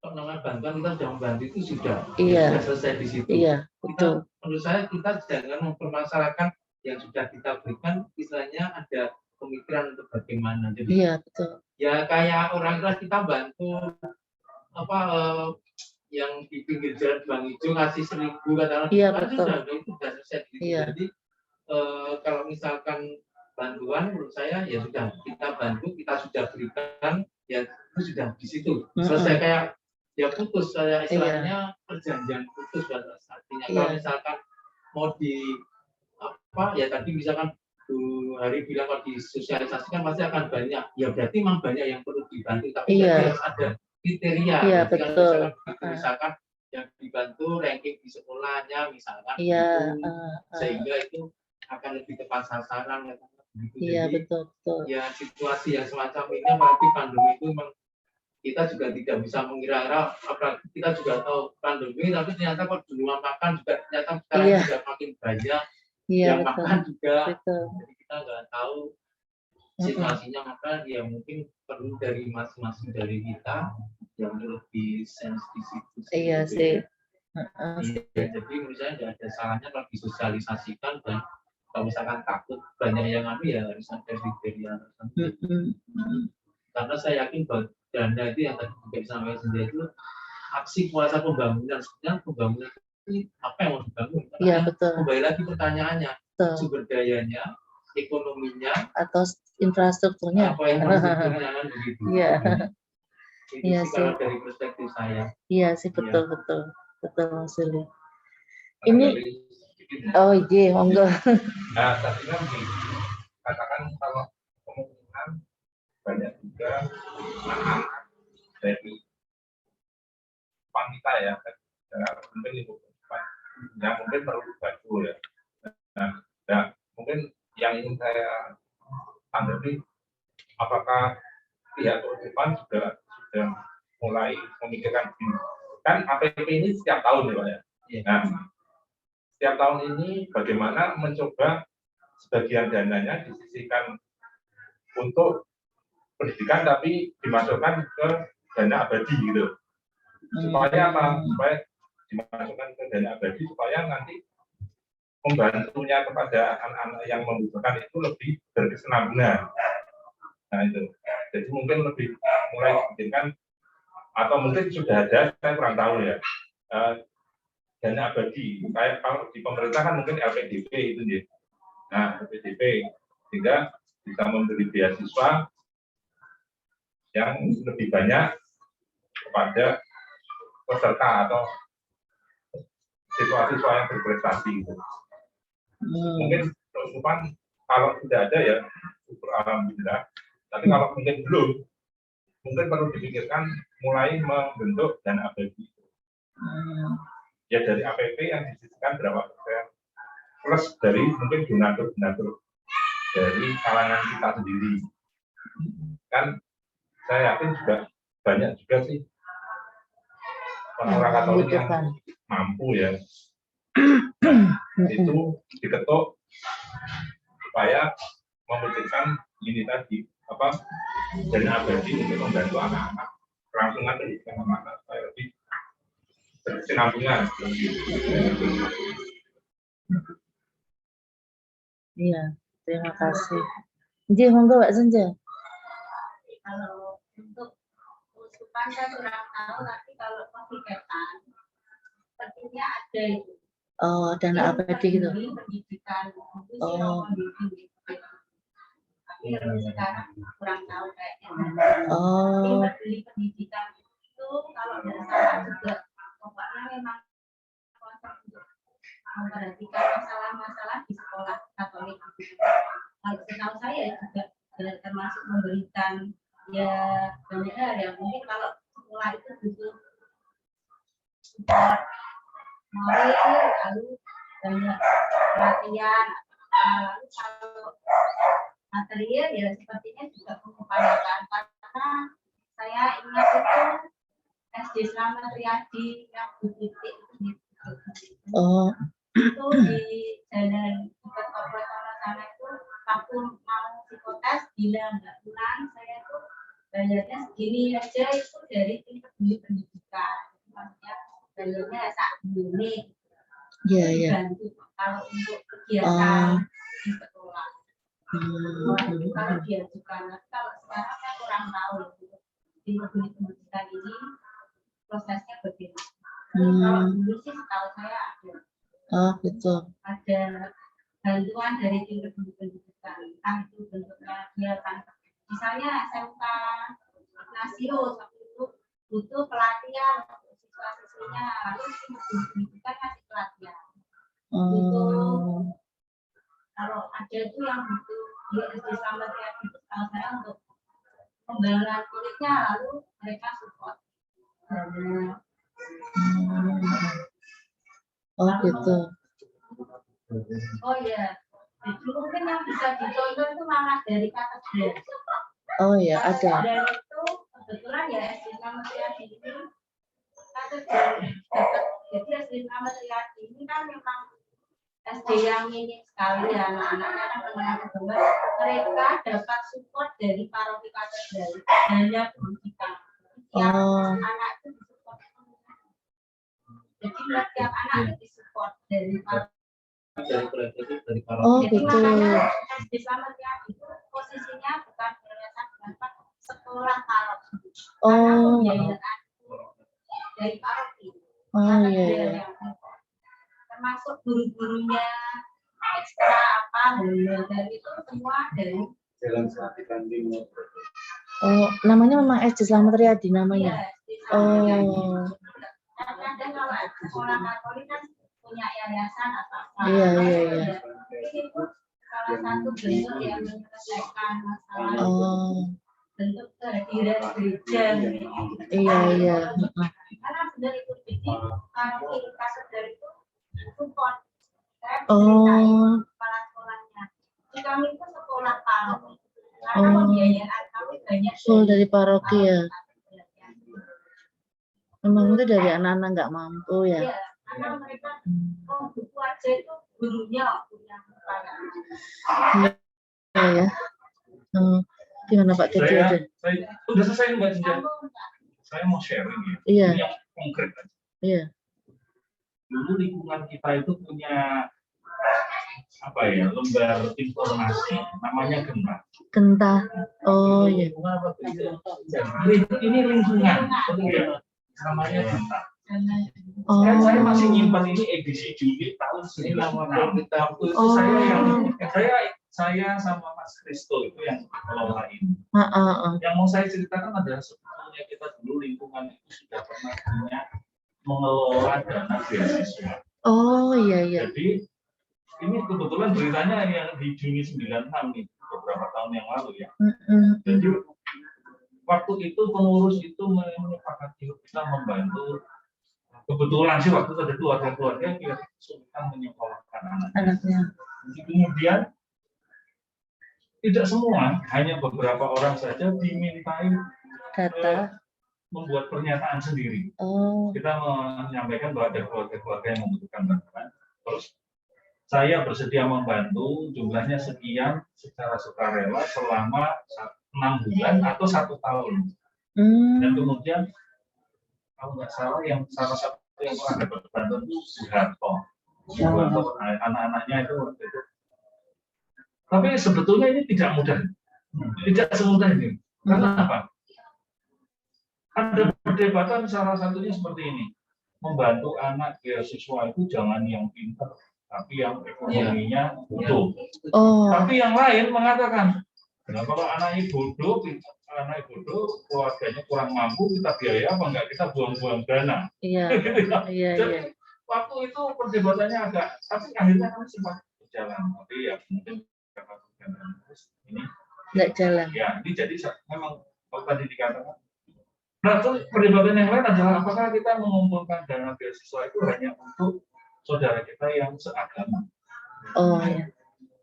kalau namanya bantuan kita sudah membantu itu sudah selesai di situ. Iya, betul. Menurut saya kita jangan mempermasalahkan yang sudah kita berikan, istilahnya ada pemikiran untuk bagaimana. Jadi iya, betul. Ya kayak orang kelas kita bantu yang di pinggir jalan Bang Ijo ngasih 1.000 katakan. Iya, betul. Itu sudah selesai. Iya. Jadi kalau misalkan bantuan menurut saya ya sudah kita bantu, kita sudah berikan, ya itu sudah di situ. Selesai kayak ya putus, saya istilahnya perjanjian putus artinya. Kalau misalkan mau ya tadi misalkan Bu Hari bilang kalau disosialisasikan pasti akan banyak, ya berarti memang banyak yang perlu dibantu, tapi harus ada kriteria. Iya, betul. Misalkan yang dibantu ranking di sekolahnya misalkan, sehingga itu akan lebih tepat sasaran. Iya, jadi, betul. Ya situasi yang semacam ini, apalagi pandemi itu memang kita juga tidak bisa mengira-ngira, apalagi kita juga tahu pandemi, tapi ternyata kalau di rumah makan juga ternyata sekarang juga makin banyak yang makan juga. Jadi kita nggak tahu situasinya, maka ya mungkin perlu dari masing-masing dari kita yang lebih sensitif. Iya sih. Jadi misalnya nggak ada salahnya kalau disosialisasikan, dan kalau misalkan takut banyak yang ya harus ada kriteria tertentu. Karena saya yakin bahwa dana itu yang tadi juga disampaikan sendiri itu aksi kuasa pembangunan, sebenarnya pembangunan apa yang mau dibangun? Iya, betul. Kembali lagi pertanyaannya, Betul. sumber dayanya, ekonominya, Atau infrastrukturnya. apa infrastrukturnya kan begitu. Iya. Itu Iya sih sih. kalau dari perspektif saya. Iya sih, betul, betul. Betul, Mas Suli. Karena Ini, dari- oh iya, monggo. Nah, tadi kan dikatakan kalau kemungkinan banyak juga anak-anak dari wanita ya, mungkin ibu yang mungkin perlu dibantu ya. Nah, mungkin yang ingin saya tanggapi, apakah pihak kewajiban sudah mulai memikirkan ini? Kan APP ini setiap tahun ya Pak ya. Nah, setiap tahun ini bagaimana mencoba sebagian dananya disisihkan untuk pendidikan tapi dimasukkan ke dana abadi gitu. Supaya apa? Supaya dimasukkan ke dana abadi supaya nanti membantunya kepada anak-anak yang membutuhkan itu lebih berkesinambungan. Nah itu. Jadi mungkin lebih mulai dipikirkan atau mungkin sudah ada, saya kurang tahu ya. Dana abadi, kayak kalau di pemerintah kan mungkin LPDP itu ya. Nah, LPDP sehingga bisa memberi beasiswa yang lebih banyak kepada peserta atau siswa-siswa yang berprestasi itu. Mungkin kesulitan kalau tidak ada ya syukur alhamdulillah. Tapi kalau mungkin belum, mungkin perlu dipikirkan mulai membentuk dana abadi. Ya dari APP yang disisihkan berapa persen plus dari mungkin donatur-donatur dari kalangan kita sendiri. Kan saya yakin juga banyak juga sih orang-orang Katolik yang mampu ya. Nah, itu diketuk supaya memikirkan ini tadi apa dana abadi untuk membantu anak-anak kelangsungan pendidikan anak-anak supaya lebih berkesinambungan. Iya, terima kasih. Jadi monggo Mbak Senja. Kalau untuk usupan saya kurang tahu, tapi kalau pendidikan sepertinya ada itu. Oh, dana abadi gitu. Pendidikan itu sih yang tapi sekarang kurang tahu kayaknya. Oh. Tapi pendidikan itu kalau dari saya juga pokoknya memang konsep untuk memperhatikan masalah-masalah di sekolah Katolik. Kalau setahu saya juga termasuk memberikan ya banyak hal yang mungkin kalau sekolah itu butuh support moral, lalu banyak pelatihan, lalu kalau material ya sepertinya juga mengupayakan karena saya ingat itu SD Slamet Riyadi yang di titik itu di jalan dekat operator sana itu waktu mau psikotes bilang nggak pulang saya tuh bayarnya segini aja itu dari tim peduli pendidikan maksudnya bayarnya saat ini bantu kalau untuk kegiatan di sekolah kalau diajukan kalau sekarang saya kurang tahu tim peduli pendidikan ini prosesnya bagaimana. Kalau dulu sih setahu saya ada. Oh, betul. Ada bantuan dari tim peduli pendidikan, entah itu bentuknya dia kan, misalnya SMK Ignacio waktu itu butuh pelatihan untuk siswa-siswinya, lalu tim peduli pendidikan kasih pelatihan. Butuh kalau ada itu yang butuh di SD Slamet Riyadi itu setahu saya untuk pembangunan kulitnya, lalu mereka support. Oh gitu. Oh iya, jadi mungkin yang bisa dicontoh itu malah dari katedral. Oh ya ada. Dan itu kebetulan ya SD Slamet Riyadi ini katedral dapat. Jadi SD Slamet Riyadi ini kan memang SD yang minim sekali ya anak-anaknya kan menengah ke bawah. Mereka dapat support dari paroki katedral hanya pendidikan. Yang anak itu disupport. Jadi setiap anak itu disupport dari paroki. Oh jadi gitu. makanya SD Slamet Riyadi itu posisinya bukan yayasan dapat sekolah paroki. Karena pembiayaan dari paroki. Oh iya. guru-gurunya ekstra apa dan itu semua dari Jalan Selati Banding. Oh, namanya memang SD Slamet Riyadi namanya. Oh. Kadang kalau sekolah Katolik kan punya yayasan apa-apa. Iya. Ini pun salah satu bentuk yang menyelesaikan masalah bentuk kehadiran gereja. Iya. Karena sudah ikut jadi kalau kita sedar itu support. Kepala sekolahnya. Kami itu sekolah paroki. Karena pembiayaan kami banyak full dari paroki ya. Memang itu dari anak-anak nggak mampu ya. Iya, karena mereka buku aja itu gurunya punya kepala. Ya. Gimana Pak Teddy? Saya udah selesai Mbak Cinta. Saya mau sharing ya. Iya. Ini yang konkret aja. Iya. Dulu lingkungan kita itu punya apa ya, lembar informasi namanya Genta. Oh iya. Lingkungan apa tuh? Ini lingkungan namanya Genta. Saya masih nyimpan ini edisi Juli tahun 96. Itu saya sama Mas Kristo itu yang mengelola ini. Yang mau saya ceritakan adalah sebetulnya kita dulu lingkungan itu sudah pernah punya mengelola dana beasiswa. Oh iya. Jadi ini kebetulan beritanya yang di Juni 96 nih, beberapa tahun yang lalu ya. Jadi waktu itu pengurus itu menyepakati kita membantu. Kebetulan sih waktu itu ada keluarga-keluarga yang kesulitan menyekolahkan anaknya. Kemudian tidak semua, hanya beberapa orang saja dimintai Data. Membuat pernyataan sendiri. Kita menyampaikan bahwa ada keluarga-keluarga yang membutuhkan bantuan. Terus saya bersedia membantu, jumlahnya sekian secara sukarela selama 6 bulan atau 1 tahun. Dan kemudian kalau nggak salah yang salah satu yang pernah dapat bantuan itu Soeharto. Anak-anaknya itu waktu itu. Tapi sebetulnya ini tidak mudah, tidak semudah ini. Karena apa? Ada perdebatan salah satunya seperti ini. Membantu anak beasiswa itu jangan yang pintar, tapi yang ekonominya bodoh. Tapi yang lain mengatakan, nah, kalau anaknya bodoh, keluarganya kurang mampu, kita biaya apa enggak, kita buang-buang dana. Iya. Jadi waktu itu perdebatannya agak, tapi akhirnya kami sempat berjalan. Tapi ya mungkin karena ini nggak jalan. Ya, ini jadi memang kalau tadi dikatakan. Nah, terus perdebatan yang lain adalah apakah kita mengumpulkan dana beasiswa itu hanya untuk saudara kita yang seagama. Iya.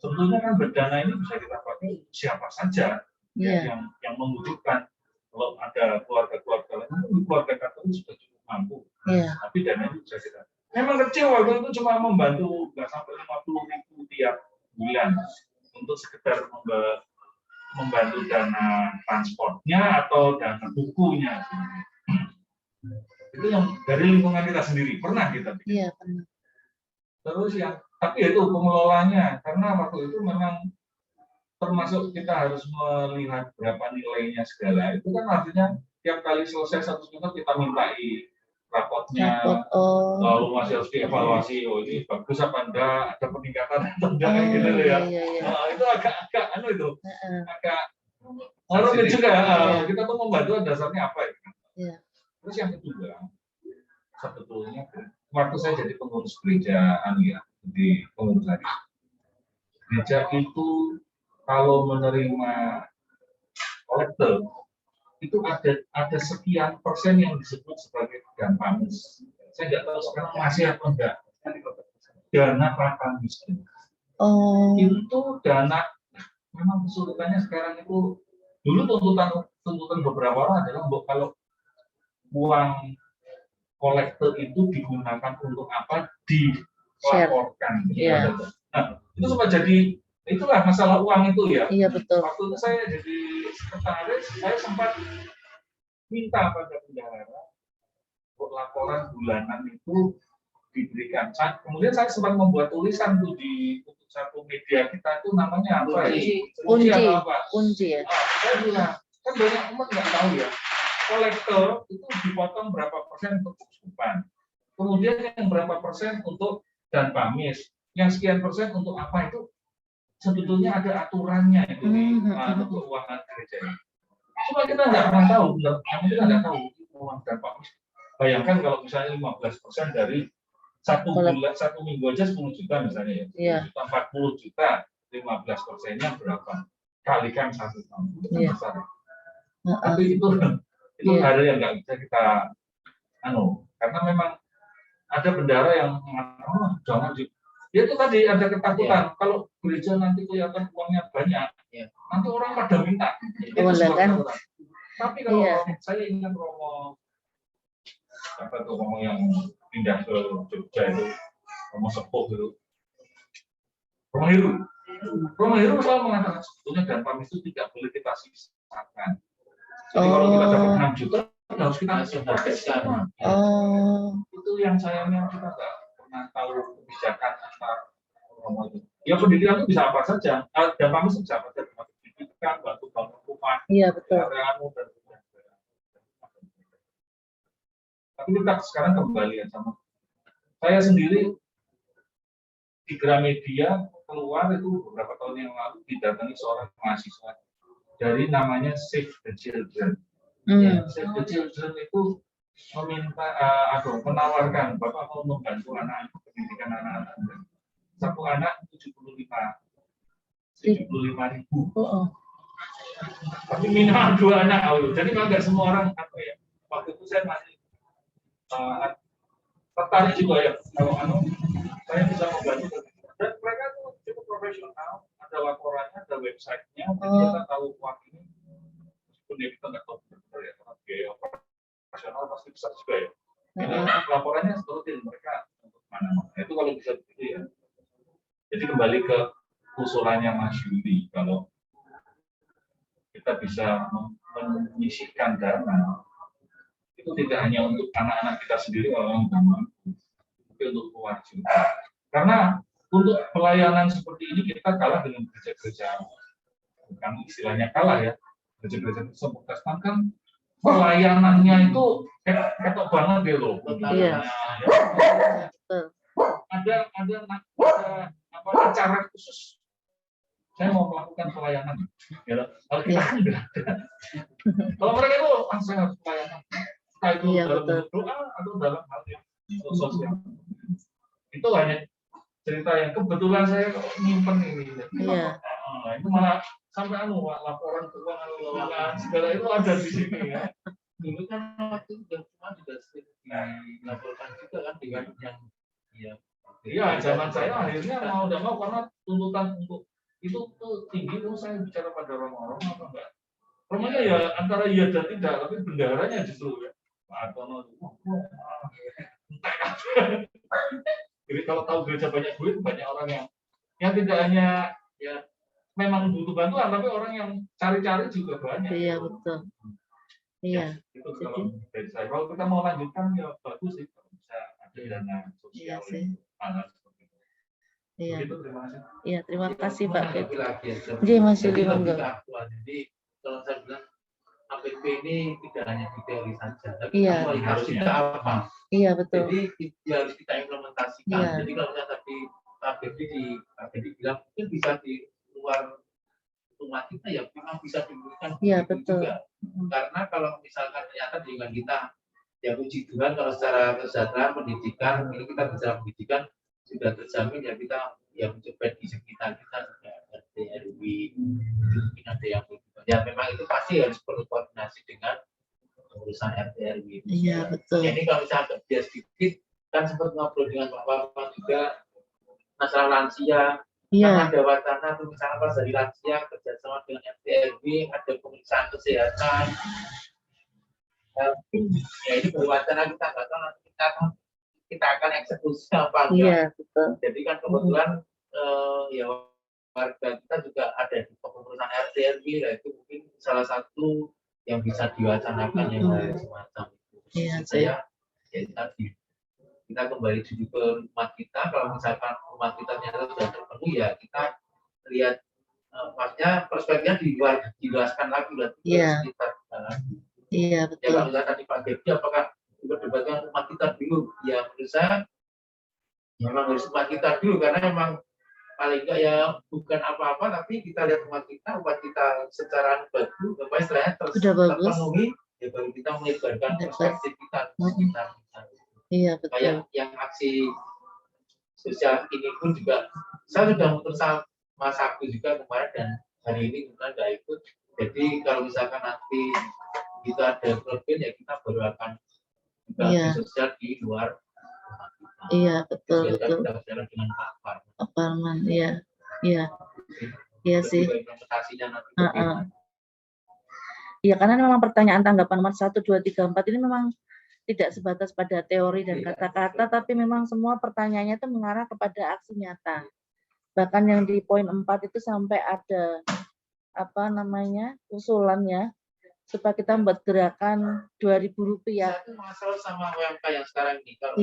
Sebetulnya kan berdana ini bisa kita pakai siapa saja yang membutuhkan. Kalau ada keluarga-keluarga lain, keluarga Katolik sudah cukup mampu. Tapi dana itu bisa kita. Memang kecil waktu itu cuma membantu nggak sampai 50.000 tiap bulan untuk sekedar membantu dana transportnya atau dana bukunya. Itu yang dari lingkungan kita sendiri pernah kita bikin. Iya, pernah. Terus tapi itu pengelolanya, karena waktu itu memang termasuk kita harus melihat berapa nilainya segala. Itu kan artinya tiap kali selesai 1 semester kita mintai rapotnya, lalu masih harus dievaluasi, ini bagus apa enggak, ada peningkatan atau enggak, gitu ya. Nah, itu agak rumit juga. Kita tuh membantu dasarnya apa ya. Terus yang kedua, sebetulnya waktu saya jadi pengurus gerejaan ya, di pengurus hari. Gereja itu kalau menerima kolektor itu ada sekian persen yang disebut sebagai dana pamis. Saya nggak tahu sekarang masih atau enggak. Dana prakan miskin. Itu dana, memang kesulitannya sekarang itu, dulu tuntutan beberapa orang adalah kalau uang kolektor itu digunakan untuk apa, dilaporkan. Nah, itu sempat jadi, itulah masalah uang itu ya. Iya, betul. Waktu itu saya jadi sekretaris, saya sempat minta pada bendahara laporan bulanan itu diberikan. Kemudian saya sempat membuat tulisan tuh di satu media kita itu namanya apa ya? Kunci ya. Saya bilang, kan banyak umat nggak tahu ya. Kolektor itu dipotong berapa persen untuk keuskupan. Kemudian yang berapa persen untuk dan Pamis. Yang sekian persen untuk apa itu sebetulnya ada aturannya itu untuk keuangan gereja. Cuma kita nggak pernah tahu, kita nggak tahu uang dan Pamis. Bayangkan kalau misalnya 15% dari satu bulan, satu minggu aja 10 juta misalnya ya, 10 juta, 40 juta, 15%-nya berapa? Kalikan 1 tahun, itu kan besar. Tapi itu hal yang nggak bisa kita karena memang ada bendara yang mengatakan jangan dia itu tadi ada ketakutan kalau gereja nanti kelihatan uangnya banyak, nanti orang pada minta. Itu kan. Tapi kalau saya ingat Romo yang pindah ke Jogja itu, Romo Sepuh itu, Romo Heru selalu mengatakan sebetulnya dan Pamis itu tidak boleh kita sisakan. Jadi kalau kita dapat 6 juta harus kita habiskan. Itu yang sayangnya kita nggak pernah tahu kebijakan antar Romo itu. Ya pendidikan itu bisa apa saja, dan Pamis bisa apa saja, pendidikan, bantu rumah, betul. Tapi kita sekarang kembali ya sama saya sendiri di Gramedia keluar itu beberapa tahun yang lalu didatangi seorang mahasiswa dari namanya Save the Children. Save the Children itu meminta menawarkan Bapak mau membantu anak-anak pendidikan anak-anak. Satu anak 75.000. Tapi minimal 2 anak. Jadi kalau nggak semua orang waktu itu saya masih tertarik juga ya kalau saya bisa membantu dan mereka itu cukup profesional, ada laporannya, ada websitenya, kita tahu uang ini meskipun kita nggak tahu benar ya karena biaya operasional pasti besar juga ya. Laporannya seperti mereka untuk mana-mana itu kalau bisa begitu ya. Jadi kembali ke usulannya Mas Yudi, kalau kita bisa menyisihkan dana itu tidak hanya untuk anak-anak kita sendiri orang utama, tapi untuk keluarga juga. Karena untuk pelayanan seperti ini kita kalah dengan gereja-gereja, bukan istilahnya kalah ya, gereja-gereja Protestan kan pelayanannya itu ketok banget ya loh. Ada acara khusus. Saya mau melakukan pelayanan, ya. Kalau kita tidak ada. Kalau mereka itu saya harus pelayanan. Entah itu dalam doa atau dalam hal yang sosial. Itu hanya cerita yang kebetulan saya nyimpen ini. Itu malah sampai laporan keuangan segala itu ada di sini ya. Dulu kan waktu itu juga sering dilaporkan juga kan dengan yang Iya, zaman saya akhirnya mau tidak mau karena tuntutan untuk itu tuh tinggi tuh saya bicara pada Romo apa enggak? Romonya ya antara iya dan tidak, tapi bendaranya justru ya. Pak Artono jadi kalau tahu gereja banyak duit, banyak orang yang tidak hanya ya memang butuh bantuan, tapi orang yang cari-cari juga banyak. Iya betul. Iya. Itu kalau dari saya. Kalau kita mau lanjutkan ya bagus sih, bisa ada dana sosial. Iya. Begitu, terima kasih. Iya, terima kasih Pak. Jadi masih lebih aktual. Jadi kalau saya bilang APP ini tidak hanya di teori saja, tapi harus kita apa? Iya betul. Jadi harus kita implementasikan. Jadi kalau tadi APP bilang mungkin bisa di luar rumah kita ya memang bisa diberikan. Iya betul. Juga. Karena kalau misalkan ternyata dengan kita ya puji Tuhan kalau secara kesejahteraan pendidikan ini kita bicara pendidikan sudah terjamin ya kita yang mencoba di sekitar kita juga RT RW mungkin ada yang ya memang itu pasti harus perlu koordinasi dengan urusan RT RW. Iya betul. Jadi kalau misalnya dia sedikit kan sempat ngobrol dengan Bapak juga masalah lansia. Iya. Ada wacana tuh misalnya pas dari lansia kerjasama dengan RT RW ada pemeriksaan kesehatan. Ya ini berwacana kita nggak tahu nanti kita akan eksekusi apa enggak. Iya betul. Jadi kan kebetulan ya warga kita juga ada di kepengurusan RT RW, itu mungkin salah satu yang bisa diwacanakan yang semacam itu. Iya, saya ya tadi kita kembali dulu ke rumah kita. Kalau misalkan rumah kita ternyata sudah terpenuhi ya kita lihat maksudnya perspektifnya diluaskan lagi berarti sekitar lagi. Iya betul. Ya kalau tadi Pak Gebdi apakah berdebatkan rumah kita dulu ya menurut saya memang harus rumah kita dulu, karena memang paling enggak ya bukan apa-apa, tapi kita lihat rumah kita secara bagus, apa istilahnya terpenuhi, ya baru kita melebarkan perspektif kita sekitar kita. Iya, betul. Kayak yang aksi sosial ini pun juga, saya sudah muter sama Mas Agus juga kemarin, dan hari ini kemudian nggak ikut. Jadi kalau misalkan nanti kita ada problem, ya kita baru akan sosial di luar rumah kita. Iya, betul, betul. Kita bicara dengan Pak Parman, iya, iya, iya sih. Iya, karena memang pertanyaan tanggapan nomor 1, 2, 3, 4 ini memang tidak sebatas pada teori dan kata-kata, tapi memang semua pertanyaannya itu mengarah kepada aksi nyata. Bahkan yang di poin 4 itu sampai ada usulannya supaya kita membuat gerakan Rp2.000. Itu masalah sama UMK yang sekarang ini, kalau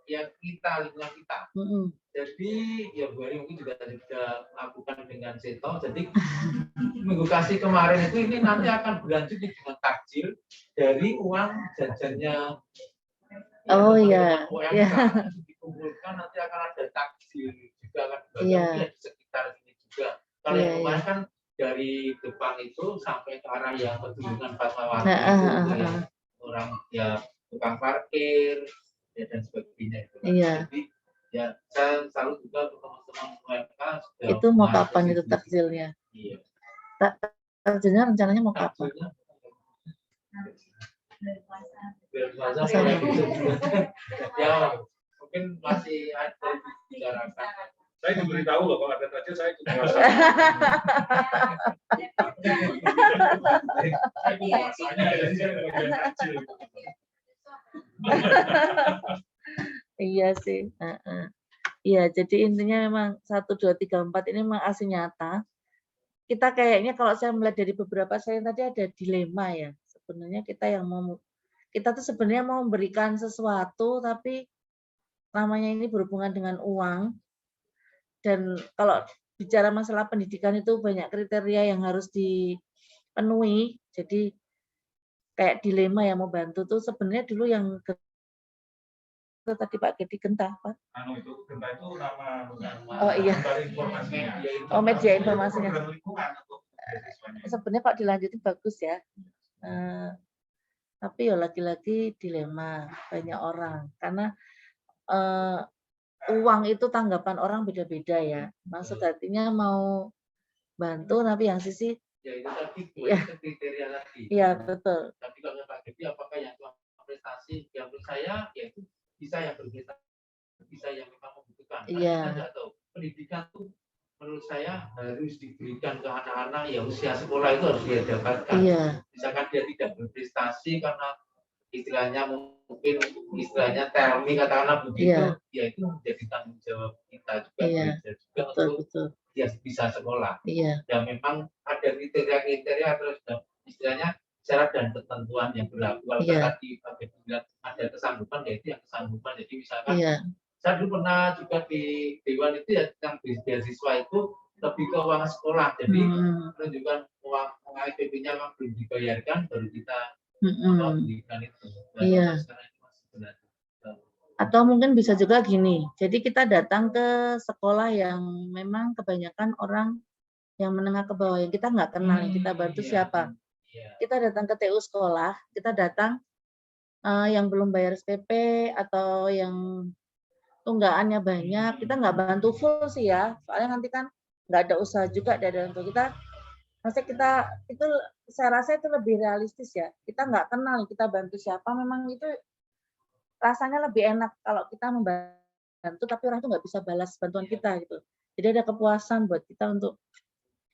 yang kita lingkungan kita. Jadi ya Bu Ari mungkin juga lakukan dengan Seto. Jadi minggu kasih kemarin itu ini nanti akan berlanjut dengan takjil dari uang jajannya. Iya. Dikumpulkan, nanti akan ada takjil juga akan di sekitar sini juga. Kalau yang kemarin kan dari depan itu sampai ke arah yang Bendungan Fatmawati itu ya, orang ya tukang parkir ya dan sebagainya. Jadi ya saya selalu juga untuk teman-teman UMK. Itu mau kapan itu takjilnya? Iya. Takjilnya rencananya mau kapan? Ya mungkin masih ada dibicarakan. Saya diberitahu loh kalau ada takjil, saya juga merasa. Iya sih. Iya, jadi intinya memang 1, 2, 3, 4 ini memang aksi nyata. Kita kayaknya kalau saya melihat dari beberapa saya tadi ada dilema ya. Sebenarnya kita tuh sebenarnya mau memberikan sesuatu, tapi namanya ini berhubungan dengan uang. Dan kalau bicara masalah pendidikan itu banyak kriteria yang harus dipenuhi. Jadi kayak dilema ya, mau bantu tuh sebenarnya dulu yang tadi Pak Gedi Gentah, Pak. Itu Gentah itu nama iya. informasinya. Media informasinya. Sebenarnya Pak dilanjutin bagus ya. Tapi ya lagi-lagi dilema banyak orang, karena uang itu tanggapan orang beda-beda ya. Maksud artinya mau bantu, tapi yang sisi ya itu tadi kriteria tadi. Iya, betul. Tapi kalau Pak Gedi, apakah yang prestasi yang menurut saya ya itu bisa yang berprestasi, bisa yang memang membutuhkan. Iya. Kita tidak tahu. Pendidikan itu menurut saya harus diberikan ke anak-anak yang usia sekolah, itu harus dia dapatkan. Iya. Misalkan dia tidak berprestasi karena istilahnya termi katakanlah begitu, ya itu menjadi tanggung jawab kita juga, juga untuk dia bisa sekolah. Dan memang ada kriteria terus istilahnya syarat dan ketentuan yang berlaku. Kalau tadi ada kesanggupan, yaitu yang kesanggupan. Jadi misalkan saya dulu pernah juga di Dewan itu ya, yang beasiswa itu lebih ke uang sekolah. Jadi menunjukkan uang IPP-nya memang belum dibayarkan, baru kita berikan itu. Iya. Atau mungkin bisa juga gini. Jadi kita datang ke sekolah yang memang kebanyakan orang yang menengah ke bawah, yang kita nggak kenal, yang kita bantu siapa. Kita datang ke TU sekolah, kita datang yang belum bayar SPP atau yang tunggakannya banyak, kita nggak bantu full sih ya, soalnya nanti kan nggak ada usaha juga dari untuk kita. Maksudnya kita itu saya rasa itu lebih realistis ya. Kita nggak kenal kita bantu siapa, memang itu rasanya lebih enak kalau kita membantu tapi orang itu nggak bisa balas bantuan kita gitu. Jadi ada kepuasan buat kita untuk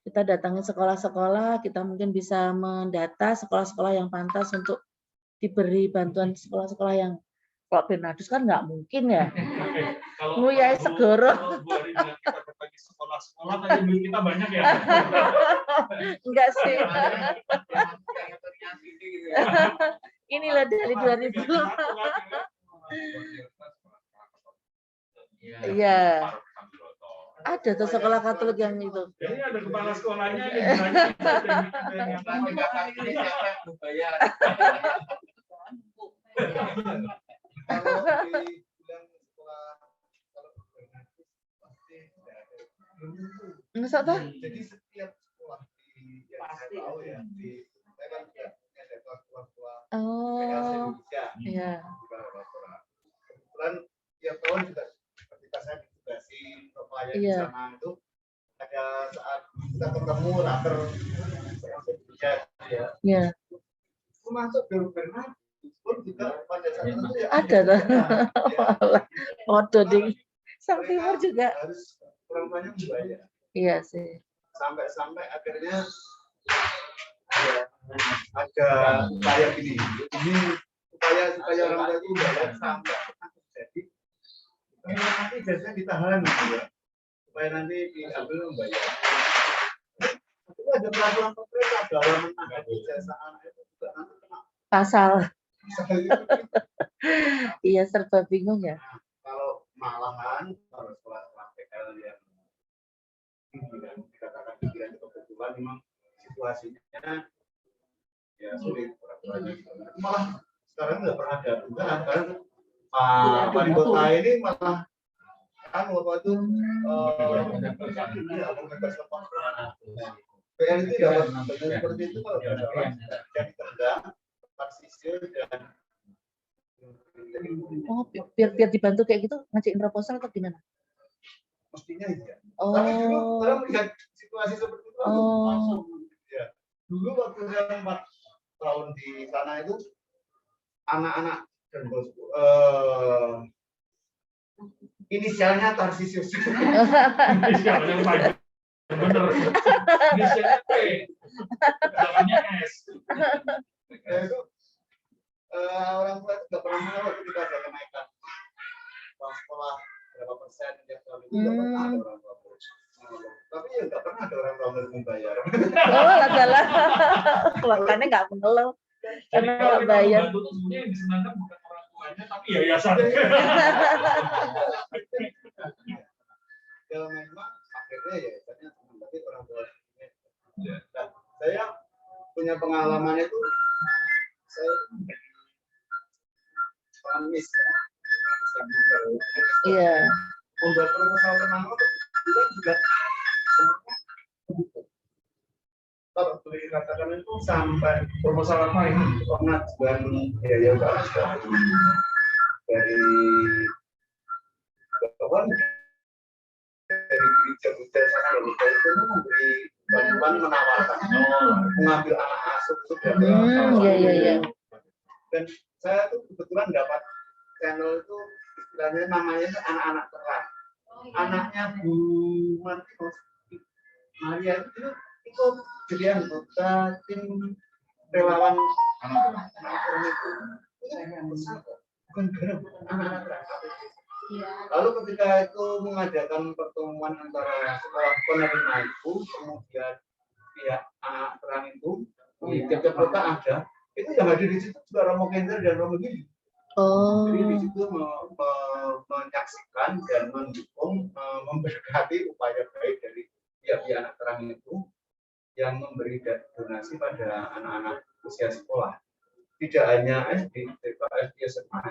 kita datangin sekolah-sekolah, kita mungkin bisa mendata sekolah-sekolah yang pantas untuk diberi bantuan, sekolah-sekolah yang kalau Bernardus kan nggak mungkin ya. Nguyai segoro. Kita berbagi sekolah-sekolah, tadi kita banyak ya. Enggak sih. Inilah dari 2000. Iya. Ada tuh sekolah Katolik yang itu. Jadi ada kepala sekolahnya Masa toh? Jadi setiap sekolah di yang saya tahu ya di saya kan juga ada kelas-kelas PKS Indonesia. Iya. Kebetulan tiap tahun juga ketika saya ditugasi pelayan di Iya. sana itu ada saat kita ketemu raker Indonesia ya. Iya. Termasuk benar-benar pun juga pada saat itu ya Ada tuh. ya. Waduh ding. Sang Timur juga. Harus orang tuanya membayar. Iya sih. Sampai akhirnya ya ada upaya gini. Ini supaya orang tua itu bayar sampai terjadi. Nanti biasanya ditahan gitu ya. Supaya nanti diambil membayar. Itu ada peraturan pemerintah dalam menangani jasa anak itu juga nanti kena Pasal. pasal itu. Iya serba bingung ya. Kalau malahan kalau sekolah PKL yang pinggiran, dikatakan pinggiran itu kebetulan memang situasinya ya sulit orang tuanya. Malah sekarang nggak pernah ada dugaan karena Pak Wali Kota ini malah kan waktu itu bebas lepas. PL itu dapat seperti itu kalau nggak salah jadi tendang, taksisir dan Oh, biar dibantu kayak gitu ngajuin proposal atau gimana? mestinya iya. Oh. Tapi dulu orang melihat situasi seperti itu langsung ya. Dulu waktu saya 4 tahun di sana itu anak-anak dan bosku inisialnya Tarsisius. Inisialnya Pak. Bener. Inisialnya P. Namanya S. Ya, itu orang tua itu nggak pernah menolak ketika ada kenaikan uang sekolah berapa persen tiap tahun itu nggak pernah ada orang tua menolak. Tapi ya nggak pernah ada orang tua membayar. Oh, adalah makanya nggak mengeluh Jadi karena kalau nggak kita bayar. membantu sebenarnya yang disenangkan bukan orang tuanya tapi yayasan. Ya memang akhirnya ya katanya tapi orang tua. Nah, saya punya pengalaman itu saya pengemis ya. Iya. Membuat proposal penanggung kebetulan juga semuanya kalau boleh dikatakan itu sampai Proposal apa ini? pengajuan biaya bahasa dari bahkan dari gereja-gereja sana itu memberi bantuan menawarkan mengambil anak asuh itu dari Iya. dan saya tuh kebetulan dapat channel itu istilahnya namanya itu anak-anak terang. Anaknya Bu Martinus Maria itu ikut jadi anggota tim relawan anak terang itu bukan anak-anak terang. Lalu ketika itu mengadakan pertemuan antara sekolah penerima itu kemudian pihak anak terang itu di tiap kota ada itu yang hadir di situ juga Romo Kenter dan Romo Gili. Oh. Jadi di situ menyaksikan dan mendukung memberkati upaya baik dari pihak anak terang itu yang memberi donasi pada anak-anak usia sekolah. Tidak hanya SD, TK, SD, SMA,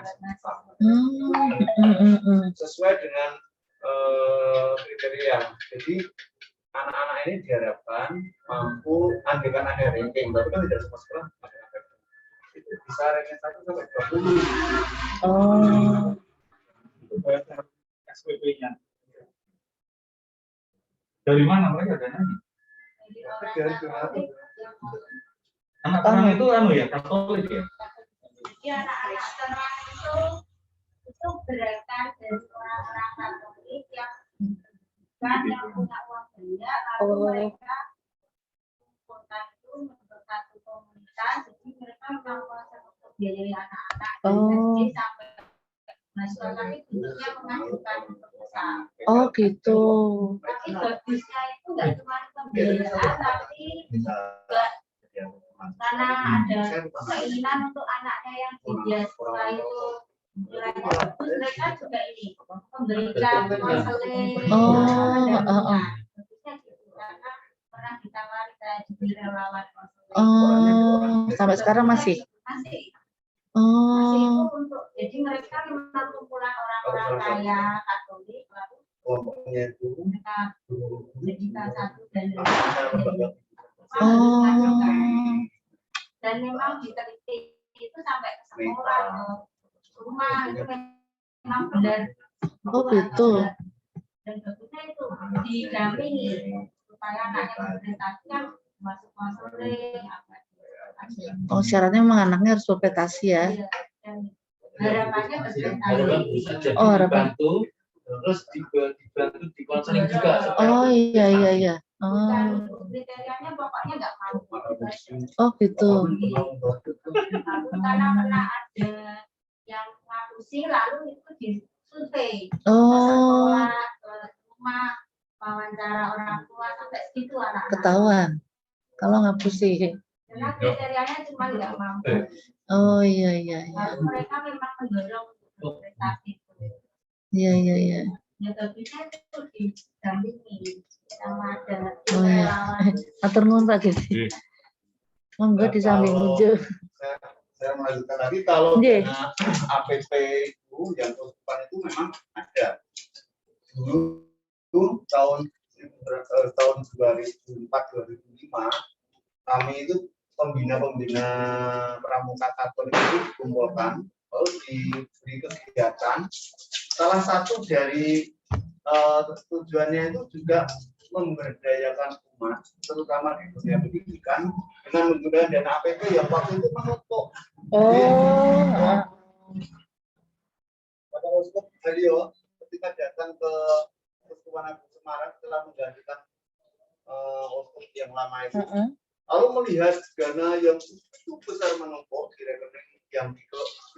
sesuai dengan kriteria. Jadi anak-anak ini diharapkan mampu andaikan ada ranking, tapi kan tidak semua sekolah ada ranking. Itu bisa ranking 1 sampai 20. Oh. Itu bayar SPP-nya. Dari mana mereka dananya? Anak terang itu ya Katolik ya. Jadi anak-anak terang itu gerakan dari orang-orang Katolik yang punya uang banyak, lalu mereka kota itu membentuk satu komunitas, jadi mereka memang kuasa untuk biayai anak-anak dari SD sampai mahasiswa, tapi bentuknya mengajukan proposal. Oh gitu. Tapi bagusnya itu nggak cuma pembiayaan, tapi juga karena ada keinginan untuk anaknya yang di diaspora itu nilainya bagus, mereka juga ini memberikan konseling. Bagusnya gitu karena pernah ditawari saya jadi relawan konseling. Sampai sekarang masih. Masih itu untuk jadi mereka memang kumpulan orang-orang kaya Katolik lalu kelompoknya itu kita satu dan Oh. dan memang diteliti itu sampai ke sekolah, ke rumah itu memang benar. Oh gitu. Dan tentunya itu didampingi supaya anaknya berprestasi kan masuk konseling apa. Oh syaratnya memang anaknya harus berprestasi ya. Iya, dan harapannya Harapan bisa jadi Oh, harapan. dibantu, terus dibantu di konseling juga. Oh iya. bukan kriterianya pokoknya nggak mampu. Oh gitu. Lalu karena pernah ada yang ngapusi lalu itu disurvei ke Oh sekolah, ke rumah, wawancara orang tua sampai segitu anak-anak. ketahuan. Kalau ngapusi. Karena kriterianya cuma nggak mampu. Oh iya. Lalu mereka memang mendorong untuk berprestasi. Iya. Ya tentunya itu didampingi sama ada Oh iya. relawan. Atur nuwun Pak Gede. Monggo di samping muncul. Saya melanjutkan lagi kalau Nggih. dana APP itu yang keuskupan itu memang ada. Dulu itu tahun 2004-2005 kami itu pembina pramuka Katolik itu dikumpulkan lalu diberi kegiatan. Salah satu dari tujuannya itu juga memberdayakan umat, terutama di dunia pendidikan dengan menggunakan dana APP yang waktu itu menutup. Oh. Pada Uskup Halio ketika datang ke Keuskupan Agung Semarang setelah menggantikan uskup yang lama itu, lalu melihat dana yang cukup besar menumpuk di rekening yang di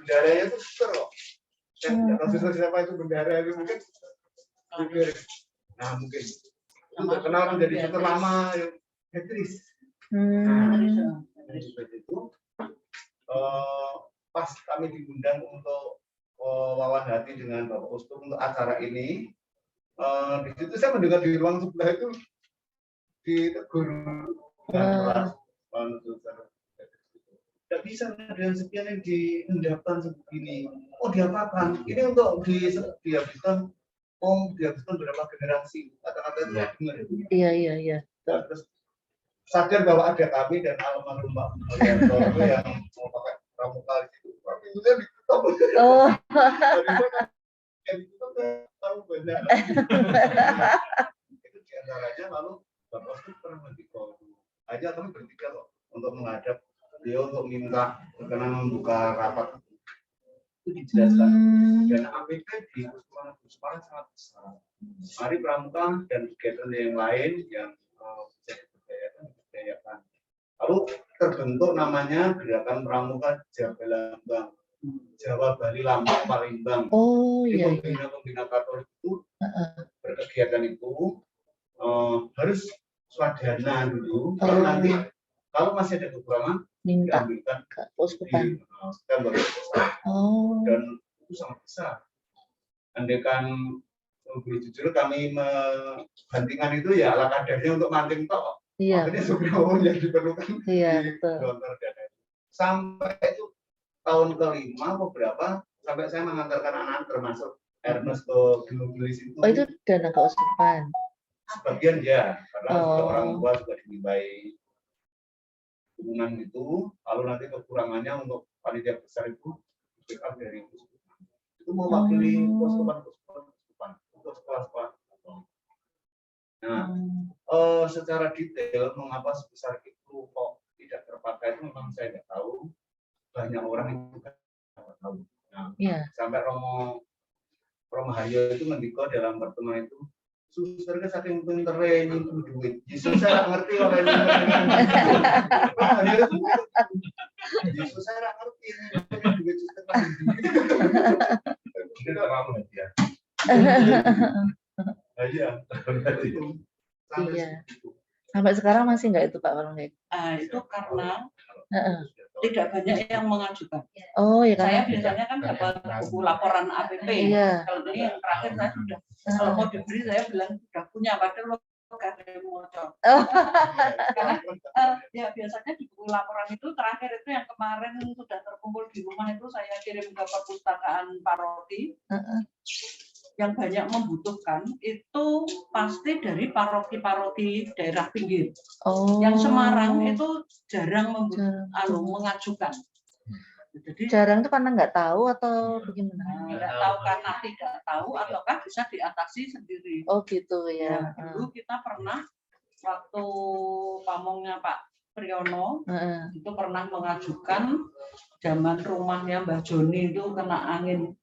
bendaranya itu besar loh. Saya tidak tahu siapa itu bendara itu mungkin. Nah mungkin itu terkenal menjadi suster lama yang Hetris. Itu pas kami diundang untuk wawan hati dengan Bapak Uskup untuk acara ini, di situ saya mendengar di ruang sebelah itu ditegur dengan keras. Tidak bisa ada yang sekian yang diendapkan sebegini. Oh diapakan? Ini untuk dihabiskan. Dihabiskan berapa generasi? Kata-kata itu saya dengar. Iya. Dan terus sadar bahwa ada kami dan almarhum Pak Alianto yang mau pakai pramuka itu. Tapi itu saya ditutup. Oh. Yang ditutup tahu banyak. Itu diantaranya lalu Bapak Uskup pernah mendikau. Aja kami bertiga kok untuk menghadap beliau untuk minta berkenan membuka rapat. Itu dijelaskan. Dan APP di Keuskupan Agung Semarang sangat besar. Mari pramuka dan kegiatan yang lain yang bisa diberdayakan. Lalu terbentuk namanya Gerakan Pramuka Jawa Lambang, Jawa Bali Lampung Palembang. Oh iya. Pembina Katolik itu berkegiatan itu harus swadana dulu. Kalau nanti kalau masih ada kekurangan Minta diambilkan ke Keuskupan. Dan itu sangat besar. Andaikan jujur kami bantingan itu ya ala kadarnya untuk manting tok. Iya. Makanya seberapa yang diperlukan. Iya betul. Sampai itu tahun kelima beberapa sampai saya mengantarkan anak termasuk Ernest ke Genugelis itu. Oh itu dana Keuskupan. Sebagian ya, karena orang tua juga dimintai dukungan itu, lalu nanti kekurangannya untuk panitia besar itu backup dari Keuskupan. Itu mewakili Keuskupan untuk sekolah-sekolah. Nah, secara detail mengapa sebesar itu kok tidak terpakai itu memang saya tidak tahu. Banyak orang yang tidak tahu. Nah, sampai Romo Haryo itu mendikau dalam pertemuan itu, suster ke saking pintere nyimpen duit. Yesus saya ngerti orang ini. Yesus saya ngerti nyimpen duit suster. Tidak paham ya. Iya. Sampai sekarang masih nggak itu Pak Walunge? Itu karena tidak banyak yang mengajukan. Oh ya kan. Saya biasanya kan dapat buku laporan APP. Iya. Kalau ini yang terakhir saya sudah. Kalau mau diberi saya bilang sudah punya, padahal lo gak ada yang mau cocok. Karena ya biasanya di buku laporan itu terakhir itu yang kemarin sudah terkumpul di rumah itu saya kirim ke perpustakaan paroki. yang banyak membutuhkan itu pasti dari paroki-paroki daerah pinggir. Yang Semarang itu jarang mengajukan. Jadi jarang itu karena nggak tahu atau bagaimana? Nggak tahu karena tidak tahu ataukah bisa diatasi sendiri. Oh gitu ya. Dulu kita pernah waktu pamongnya Pak Priyono itu pernah mengajukan zaman rumahnya Mbah Joni itu kena angin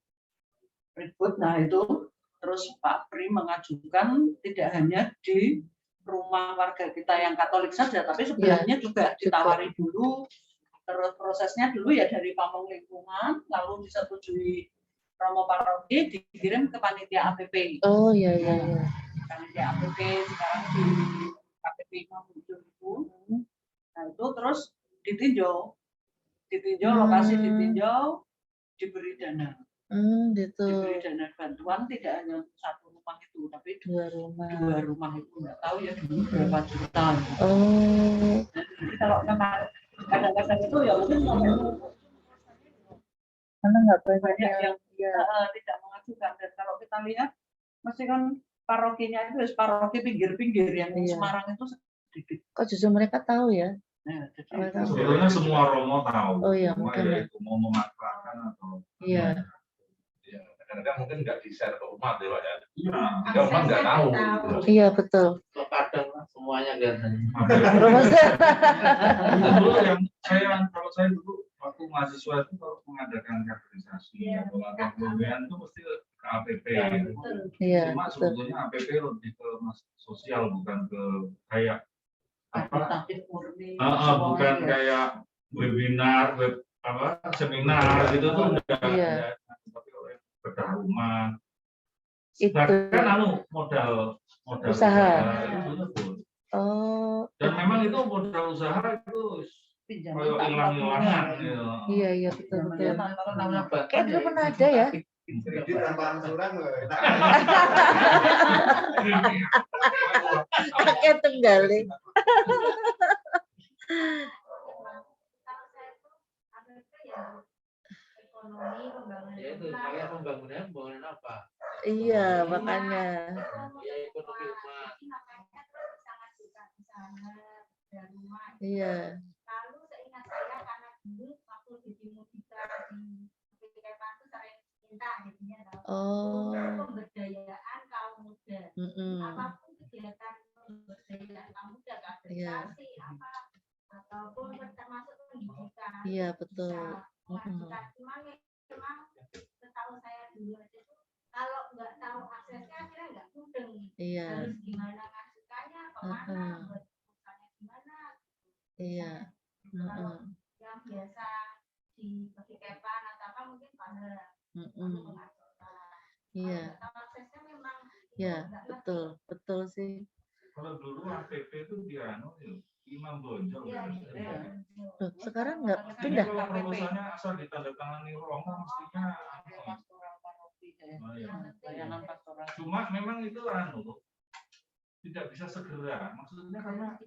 ribut. Nah itu terus Pak Pri mengajukan tidak hanya di rumah warga kita yang Katolik saja, tapi sebelahnya juga ditawari dulu. Terus prosesnya dulu ya dari pamong lingkungan, lalu disetujui Romo Paroki, dikirim ke panitia APP. Oh iya iya. Panitia APP sekarang di KPP 57 itu. Nah itu terus ditinjau lokasi ditinjau, diberi dana. Gitu. Diberi dana bantuan tidak hanya satu rumah itu, tapi dua rumah itu nggak tahu ya dulu berapa juta. Jadi kalau kadang-kadang itu ya mungkin karena nggak banyak yang tidak mengajukan. Dan kalau kita lihat mesti kan parokinya itu paroki pinggir-pinggir yang Semarang itu sedikit. Kok justru mereka tahu ya? Sebetulnya semua Romo tahu. Oh iya, mungkin ya itu mau memanfaatkan atau iya. Ya, kadang-kadang mungkin nggak di-share ke umat ya, Pak ya. Nah, umat nggak tahu. Iya betul. Kadang semuanya kelihatan. Dulu yang kalau saya dulu waktu mahasiswa itu kalau mengadakan kaderisasi atau pembimbingan itu mesti ke APP. Iya. Cuma sebetulnya APP lebih ke sosial bukan ke kayak apa? Bukan kayak webinar, seminar gitu tuh enggak. Iya. Tapi oleh bedah rumah. Itu bahkan modal usaha. Dan memang itu modal usaha itu kayak hilang-hilangan. Iya betul. Kayak dulu pernah ada ya. Kredit tanpa angsuran loh. Kakek tunggalin. Pembangunan apa? Iya, makanya. Ya, ekonomi rumah. Iya. Lalu seingat saya karena dulu waktu di Timur kita di PKK itu sering minta jadinya pemberdayaan kaum muda. Apapun kegiatan pemberdayaan kaum muda, kaderisasi apa ataupun termasuk pendidikan. Iya betul. Cuma memang setahu saya dulu itu kalau nggak tahu aksesnya akhirnya nggak mudeng. Iya. Harus gimana ngajukannya, kemana, buat urusannya gimana. Iya. Yang biasa di kepan atau apa mungkin pada iya. Aksesnya memang. Iya betul sih. Kalau dulu APP itu Imam Bonjol. Sekarang nggak pindah. Kalau proposalnya asal ditandatangani Romo mestinya. Cuma memang itu tidak bisa segera. Maksudnya karena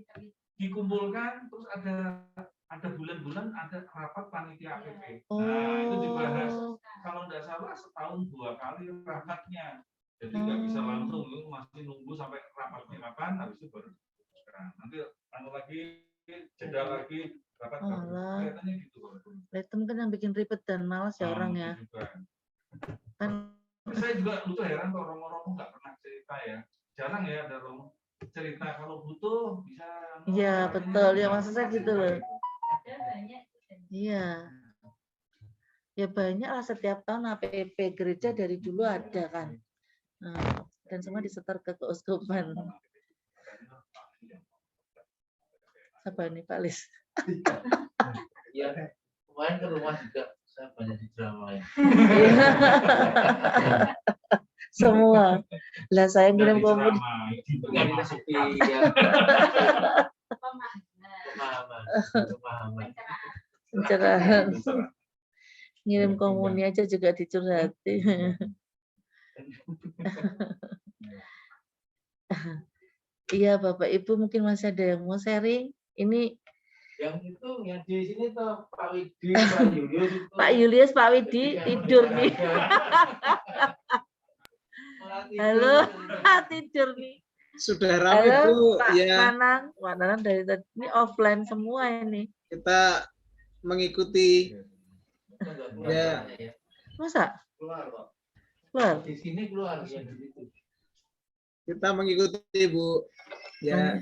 dikumpulkan terus ada bulan-bulan ada rapat panitia APP. Nah itu dibahas. Kalau tidak salah setahun 2 kali rapatnya. Jadi nggak bisa langsung, masih nunggu sampai rapatnya kapan, habis itu baru. Nanti lagi jeda lagi rapat kelihatannya gitu. Itu mungkin yang bikin ribet dan malas ya orang ya. Kan saya juga lupa heran kalau Romo-Romo nggak pernah cerita ya. Jarang ya ada Romo cerita kalau butuh bisa. Iya betul ya, maksud saya gitu loh. Iya. Ya banyak lah, setiap tahun APP gereja dari dulu ada kan. Dan semua disetor ke keuskupan. Apa nih Pak Lis? Iya, kemarin ke rumah juga saya banyak diceramain. Semua. Lah saya ngirim komunikasi. Pemahaman. Pencerahan. Ngirim komuni aja juga dicurhati. Iya Bapak Ibu mungkin masih ada yang mau sharing. Ini yang itu yang di sini tuh Pak Widi, Pak Julius itu. Pak Julius, Pak Widi tidur nih. Halo, tidur nih. Sudah ramai Halo, Bu. Pak Ya, Nanang dari tadi ini offline semua ini. kita mengikuti. Ya. Masa? Keluar kok. Keluar. Di sini keluar ya di situ. Kita mengikuti Bu. Ya.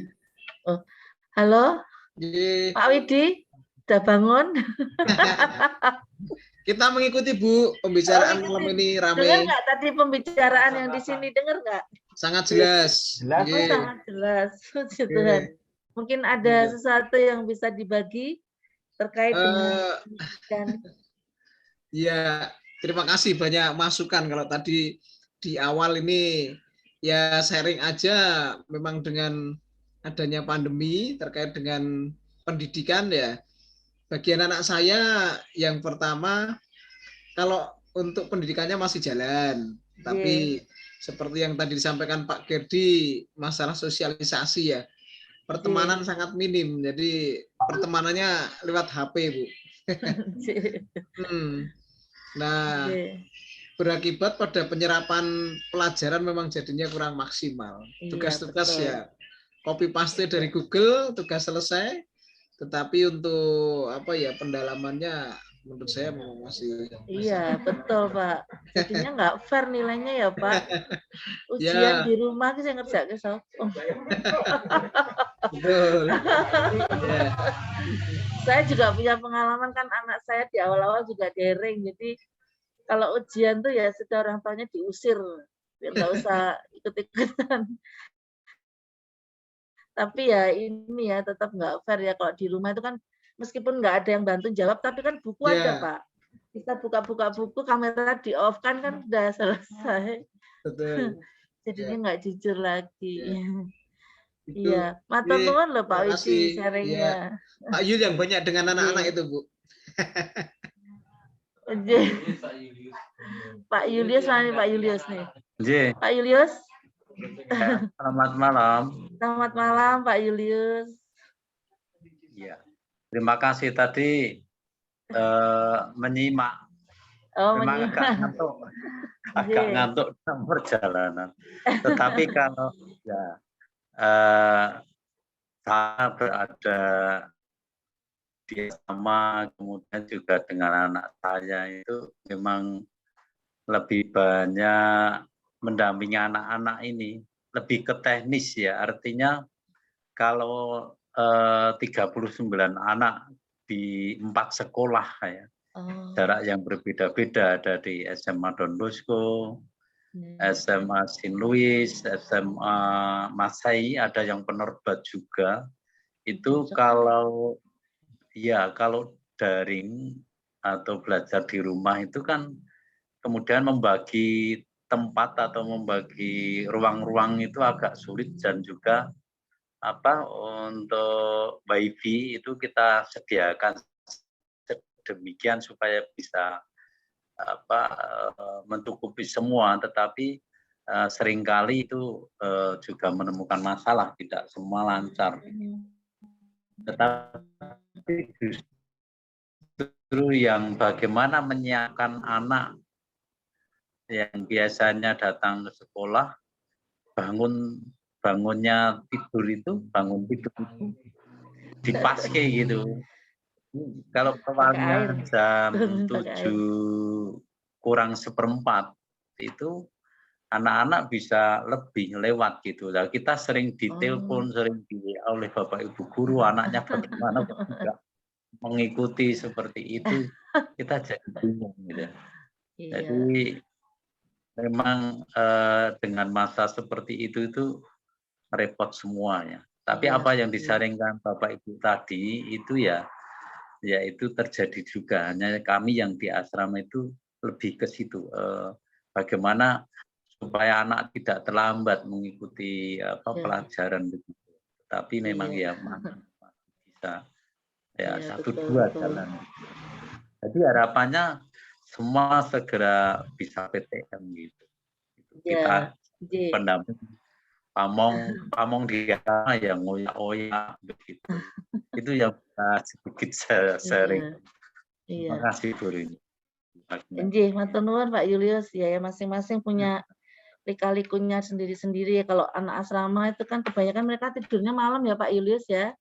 Oh. Halo, Jadi, Pak Widi, udah bangun? kita mengikuti Bu pembicaraan malam ini Dengar ramai. nggak tadi pembicaraan yang di sini? Dengar nggak? Sangat jelas. Jelas. Oh, sangat jelas. Puji Tuhan. Mungkin ada sesuatu yang bisa dibagi terkait dengan pendidikan. Ya, terima kasih banyak masukan. Kalau tadi di awal ini ya sharing aja, memang dengan adanya pandemi terkait dengan pendidikan ya. Bagian anak saya yang pertama, kalau untuk pendidikannya masih jalan, tapi seperti yang tadi disampaikan Pak Gerdi, masalah sosialisasi ya, pertemanan sangat minim, jadi pertemanannya lewat HP Bu. Nah, berakibat pada penyerapan pelajaran memang jadinya kurang maksimal. Tugas-tugas ya copy paste dari Google, tugas selesai, tetapi untuk apa ya pendalamannya menurut saya masih. Iya, betul Pak. Jadinya nggak fair nilainya ya Pak. Ujian di rumah saya ngerjain ke sopo. Betul. Saya juga punya pengalaman kan, anak saya di awal-awal juga daring. Jadi kalau ujian tuh ya sudah orang tuanya diusir, biar nggak usah ikut-ikutan. Tapi ya ini ya tetap nggak fair ya kalau di rumah itu kan meskipun nggak ada yang bantu jawab, tapi kan buku ada Pak. Kita buka-buka buku, kamera di off kan udah selesai. Betul. Jadinya nggak jujur lagi. Iya, matur nuwun loh Pak Widi sharingnya. Pak Yul yang banyak dengan anak-anak itu Bu. Pak Julius mana nih Pak Julius nih? Pak Julius. Selamat malam. Selamat malam Pak Julius. Ya, terima kasih tadi menyimak. Memang agak ngantuk dalam perjalanan. Tetapi kalau ya saya berada di sama, kemudian juga dengan anak saya itu memang lebih banyak mendampingi anak-anak ini, lebih ke teknis ya. Artinya kalau 39 anak di 4 sekolah ya, jarak yang berbeda-beda, ada di SMA Don Bosco, SMA Saint Louis, SMA Masai, ada yang penerbat juga. Itu kalau daring atau belajar di rumah itu kan kemudian membagi tempat atau membagi ruang-ruang itu agak sulit, dan juga untuk wifi itu kita sediakan demikian supaya bisa mencukupi semua, tetapi seringkali itu juga menemukan masalah, tidak semua lancar. Tetapi justru yang bagaimana menyiapkan anak yang biasanya datang ke sekolah, bangunnya tidur itu dipaske gitu. Kalau awalnya jam 7 kurang seperempat itu anak-anak bisa lebih lewat gitu. Nah, kita sering ditelepon, sering oleh Bapak Ibu guru, anaknya bagaimana tidak mengikuti seperti itu, kita jadi bingung gitu. Jadi memang dengan masa seperti itu repot semuanya. Tapi apa yang disaringkan Bapak Ibu tadi itu ya itu terjadi juga. Hanya kami yang di asrama itu lebih ke situ. Bagaimana supaya anak tidak terlambat mengikuti pelajaran begitu. Tapi memang masih bisa 1-2 jalan. Jadi harapannya semua segera bisa PTM gitu. Kita pendamping pamong dia yang ngoyak-oyak begitu. Itu yang sedikit sering. Terima kasih Bu Rini. Nggih, matur nuwun Pak Julius. Ya masing-masing punya lika-likunya sendiri-sendiri. Kalau anak asrama itu kan kebanyakan mereka tidurnya malam ya Pak Julius ya.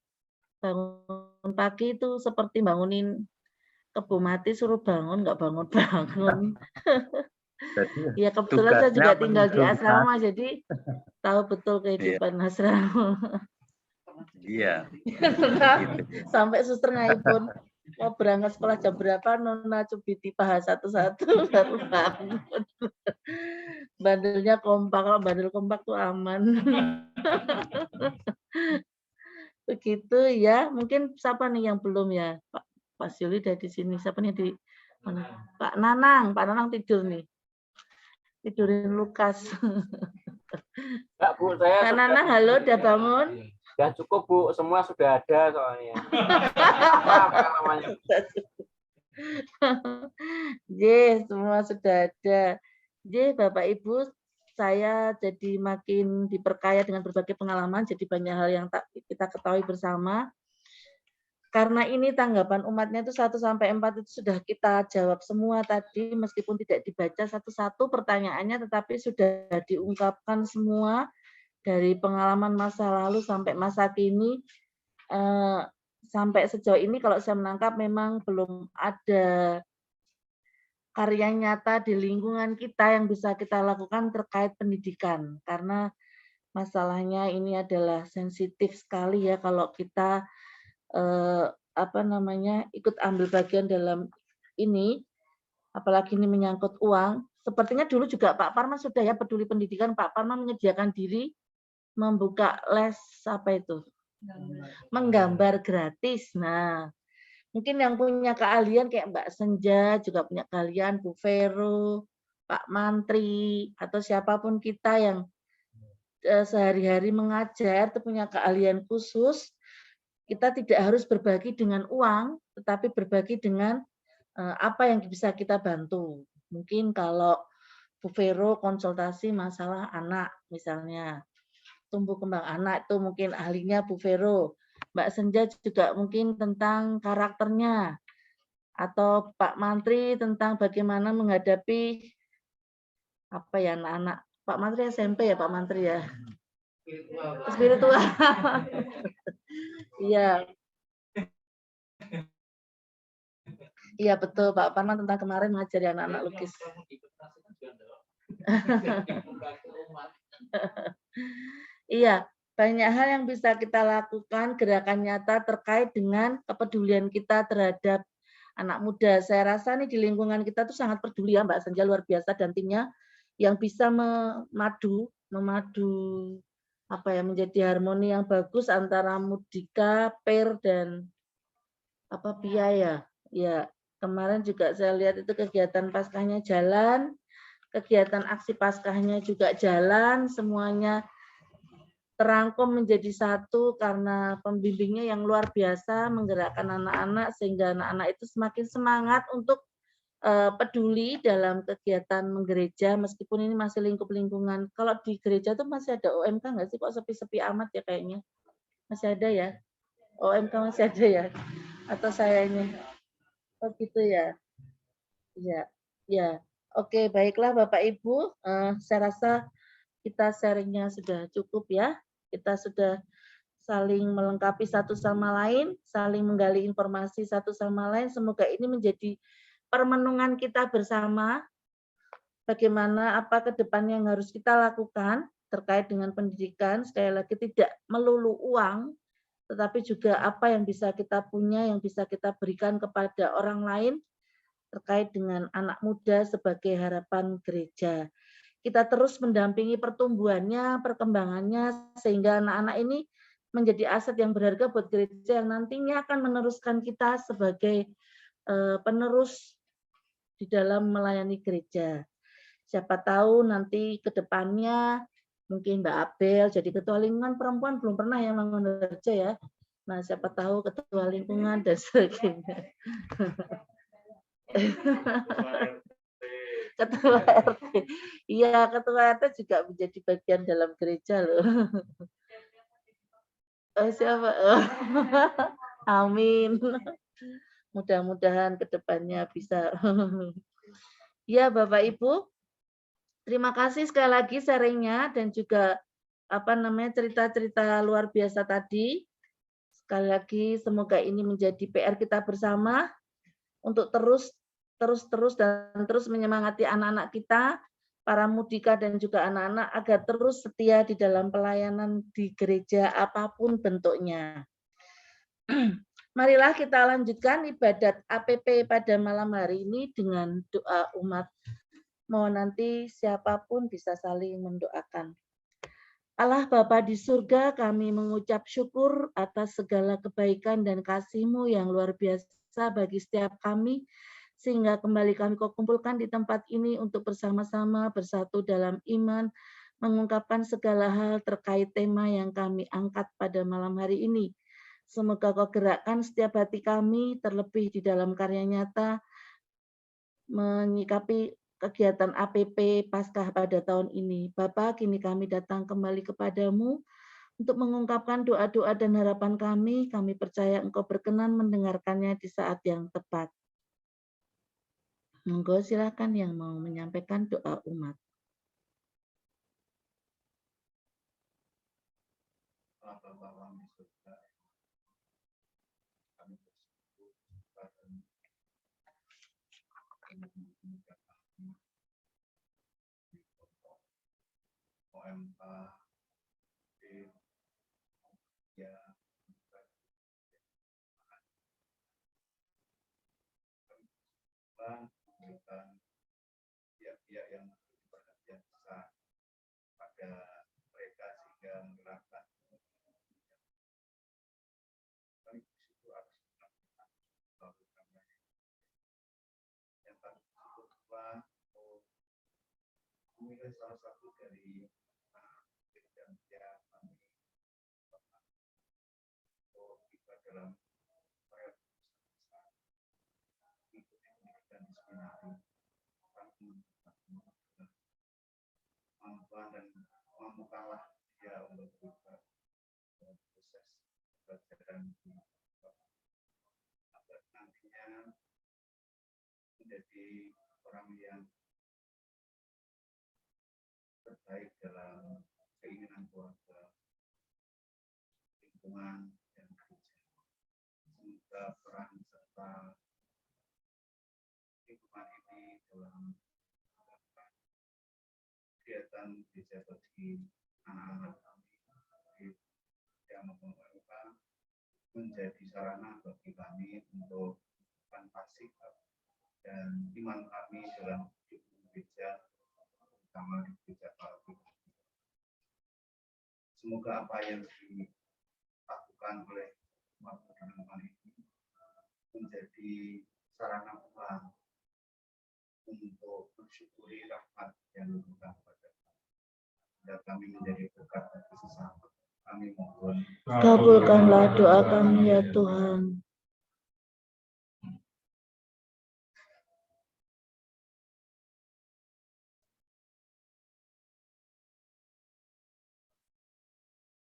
Bangun pagi itu seperti bangunin kebo mati, suruh bangun, nggak bangun-bangun. Jadi Ya kebetulan saya juga tinggal di menidur asrama, jadi tahu betul kehidupan asrama. Iya. Sampai suster ngaipun, mau berangkat sekolah jam berapa, Nona Cubiti pahas satu-satu baru bangun. Bandelnya kompak, kalau bandel kompak tuh aman. Begitu ya, mungkin siapa nih yang belum ya, Pak Yuli udah di sini, siapa nih di mana? Pak Nanang tidur nih, tidurin Lukas. Enggak, Bu, saya Pak Nanang, halo, udah bangun? sudah cukup, Bu, semua sudah ada soalnya. Apa namanya? Semua sudah ada. Bapak Ibu, saya jadi makin diperkaya dengan berbagai pengalaman, jadi banyak hal yang kita ketahui bersama. Karena ini tanggapan umatnya itu 1 sampai 4 itu sudah kita jawab semua tadi, meskipun tidak dibaca satu-satu pertanyaannya, tetapi sudah diungkapkan semua dari pengalaman masa lalu sampai masa kini. Sampai sejauh ini kalau saya menangkap memang belum ada karya nyata di lingkungan kita yang bisa kita lakukan terkait pendidikan, karena masalahnya ini adalah sensitif sekali ya kalau kita ikut ambil bagian dalam ini, apalagi ini menyangkut uang. Sepertinya dulu juga Pak Parman sudah ya peduli pendidikan, Pak Parman menyediakan diri membuka les menggambar gratis. Nah, mungkin yang punya keahlian kayak Mbak Senja juga punya keahlian, Bu Vero, Pak Mantri, atau siapapun kita yang sehari-hari mengajar itu punya keahlian khusus. Kita tidak harus berbagi dengan uang, tetapi berbagi dengan apa yang bisa kita bantu. Mungkin kalau Bu Vero konsultasi masalah anak misalnya, tumbuh kembang anak itu mungkin ahlinya Bu Vero. Mbak Senja juga mungkin tentang karakternya, atau Pak Mantri tentang bagaimana menghadapi anak-anak. Pak Mantri SMP ya Pak Mantri ya? Spiritual. Iya. Iya betul Pak Parman tentang kemarin mengajari anak-anak lukis. Iya, banyak hal yang bisa kita lakukan, gerakan nyata terkait dengan kepedulian kita terhadap anak muda. Saya rasa nih di lingkungan kita tuh sangat peduli ya Mbak Senja, luar biasa, dan timnya yang bisa memadu menjadi harmoni yang bagus antara Mudika, Per, dan Pia ya. Ya, kemarin juga saya lihat itu kegiatan Paskahnya jalan, kegiatan aksi Paskahnya juga jalan, semuanya terangkum menjadi satu karena pembimbingnya yang luar biasa menggerakkan anak-anak sehingga anak-anak itu semakin semangat untuk peduli dalam kegiatan menggereja, meskipun ini masih lingkup lingkungan. Kalau di gereja tuh masih ada OMK nggak sih? Kok sepi-sepi amat ya kayaknya? Masih ada ya? OMK masih ada ya? Atau saya ini? Oh gitu ya? Ya. Oke, baiklah Bapak Ibu. Saya rasa kita sharingnya sudah cukup ya. Kita sudah saling melengkapi satu sama lain, saling menggali informasi satu sama lain. Semoga ini menjadi permenungan kita bersama, bagaimana apa ke depan yang harus kita lakukan terkait dengan pendidikan. Sekali lagi tidak melulu uang, tetapi juga apa yang bisa kita punya, yang bisa kita berikan kepada orang lain terkait dengan anak muda sebagai harapan gereja. Kita terus mendampingi pertumbuhannya, perkembangannya, sehingga anak-anak ini menjadi aset yang berharga buat gereja yang nantinya akan meneruskan kita sebagai penerus di dalam melayani gereja. Siapa tahu nanti ke depannya mungkin Mbak Abel jadi ketua lingkungan perempuan, belum pernah yang mengerja ya. Nah, siapa tahu ketua lingkungan dan sebagainya. Ketua RT. Iya, ketua RT juga menjadi bagian dalam gereja loh. Siapa? Amin. Mudah-mudahan ke depannya bisa. Ya, Bapak Ibu, Terima kasih sekali lagi sharingnya dan juga cerita-cerita luar biasa tadi. Sekali lagi semoga ini menjadi PR kita bersama untuk terus menyemangati anak-anak kita, para mudika dan juga anak-anak agar terus setia di dalam pelayanan di gereja apapun bentuknya. Marilah kita lanjutkan ibadat APP pada malam hari ini dengan doa umat. Mohon nanti siapapun bisa saling mendoakan. Allah Bapa di surga, kami mengucap syukur atas segala kebaikan dan kasih-Mu yang luar biasa bagi setiap kami, sehingga kembali kami Kau kumpulkan di tempat ini untuk bersama-sama bersatu dalam iman, mengungkapkan segala hal terkait tema yang kami angkat pada malam hari ini. Semoga Kau gerakkan setiap hati kami, terlebih di dalam karya nyata, menyikapi kegiatan APP Paskah pada tahun ini. Bapa, kini kami datang kembali kepadamu untuk mengungkapkan doa-doa dan harapan kami. Kami percaya Engkau berkenan mendengarkannya di saat yang tepat. Monggo silakan yang mau menyampaikan doa umat. Memberikan pihak-pihak yang perhatian besar pada mereka sehingga menggerakkan kami bersyukur atas yang kami bersyukur Tuhan memilih salah satu dari gereja kami untuk kita dalam proyek besar mengikuti pendidikan disiplinari kemampuan dan membukalah dia untuk berubah proses pelajaran agar nantinya menjadi orang yang terbaik dalam keinginan keluarga, lingkungan, dan gereja. Semoga peran serta lingkungan ini dalam kegiatan gereja bagi anak-anak kami yang membawa menjadi sarana bagi kami untuk pasif dan iman kami dalam hidup gereja, terutama di gereja Paroki. Semoga apa yang dilakukan oleh umat beragama ini menjadi sarana Tuhan untuk mensyukuri rahmat yang diberikan kepada kami. Dan kami menjadi berkat bagi sesama. Kami mohon. Kabulkanlah doa kami ya Tuhan.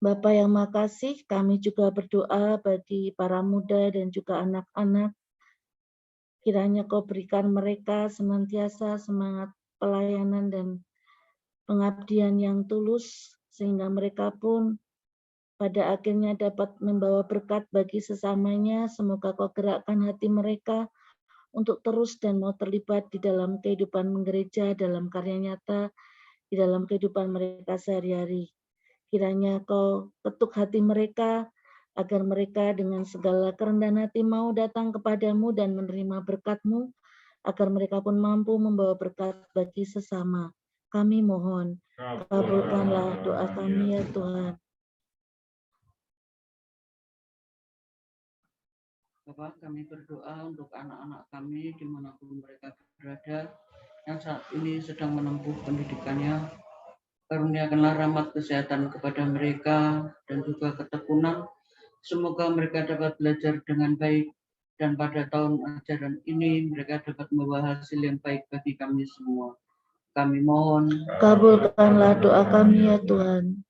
Bapa yang makasih, kami juga berdoa bagi para muda dan juga anak-anak. Kiranya Kau berikan mereka senantiasa semangat pelayanan dan pengabdian yang tulus, sehingga mereka pun pada akhirnya dapat membawa berkat bagi sesamanya. Semoga Kau gerakkan hati mereka untuk terus dan mau terlibat di dalam kehidupan menggereja, dalam karya nyata, di dalam kehidupan mereka sehari-hari. Kiranya Kau ketuk hati mereka, agar mereka dengan segala kerendahan hati mau datang kepadamu dan menerima berkat-Mu, agar mereka pun mampu membawa berkat bagi sesama. Kami mohon, kabulkanlah doa kami ya Tuhan. Bapak, kami berdoa untuk anak-anak kami dimanapun mereka berada, yang saat ini sedang menempuh pendidikannya. Karuniakanlah rahmat kesehatan kepada mereka dan juga ketekunan. Semoga mereka dapat belajar dengan baik dan pada tahun ajaran ini mereka dapat membawa hasil yang baik bagi kami semua. Kami mohon. Kabulkanlah doa kami ya Tuhan.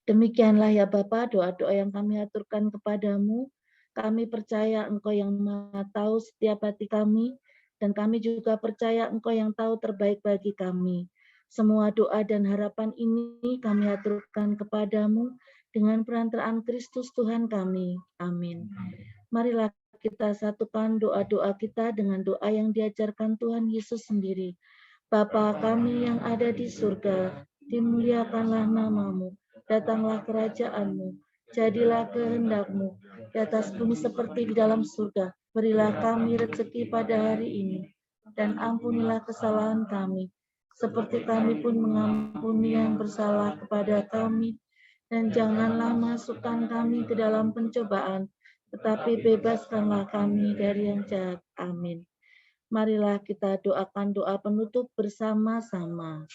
Demikianlah ya Bapa, doa-doa yang kami aturkan kepadamu. Kami percaya Engkau yang Maha tahu setiap hati kami, dan kami juga percaya Engkau yang tahu terbaik bagi kami. Semua doa dan harapan ini kami aturkan kepadamu dengan perantaraan Kristus Tuhan kami. Amin. Marilah kita satukan doa-doa kita dengan doa yang diajarkan Tuhan Yesus sendiri. Bapa kami yang ada di surga, dimuliakanlah namamu, datanglah kerajaanmu, jadilah kehendak-Mu di atas bumi seperti di dalam surga. Berilah kami rezeki pada hari ini, dan ampunilah kesalahan kami, seperti kami pun mengampuni yang bersalah kepada kami. Dan janganlah masukkan kami ke dalam pencobaan, tetapi bebaskanlah kami dari yang jahat. Amin. Marilah kita doakan doa penutup bersama-sama.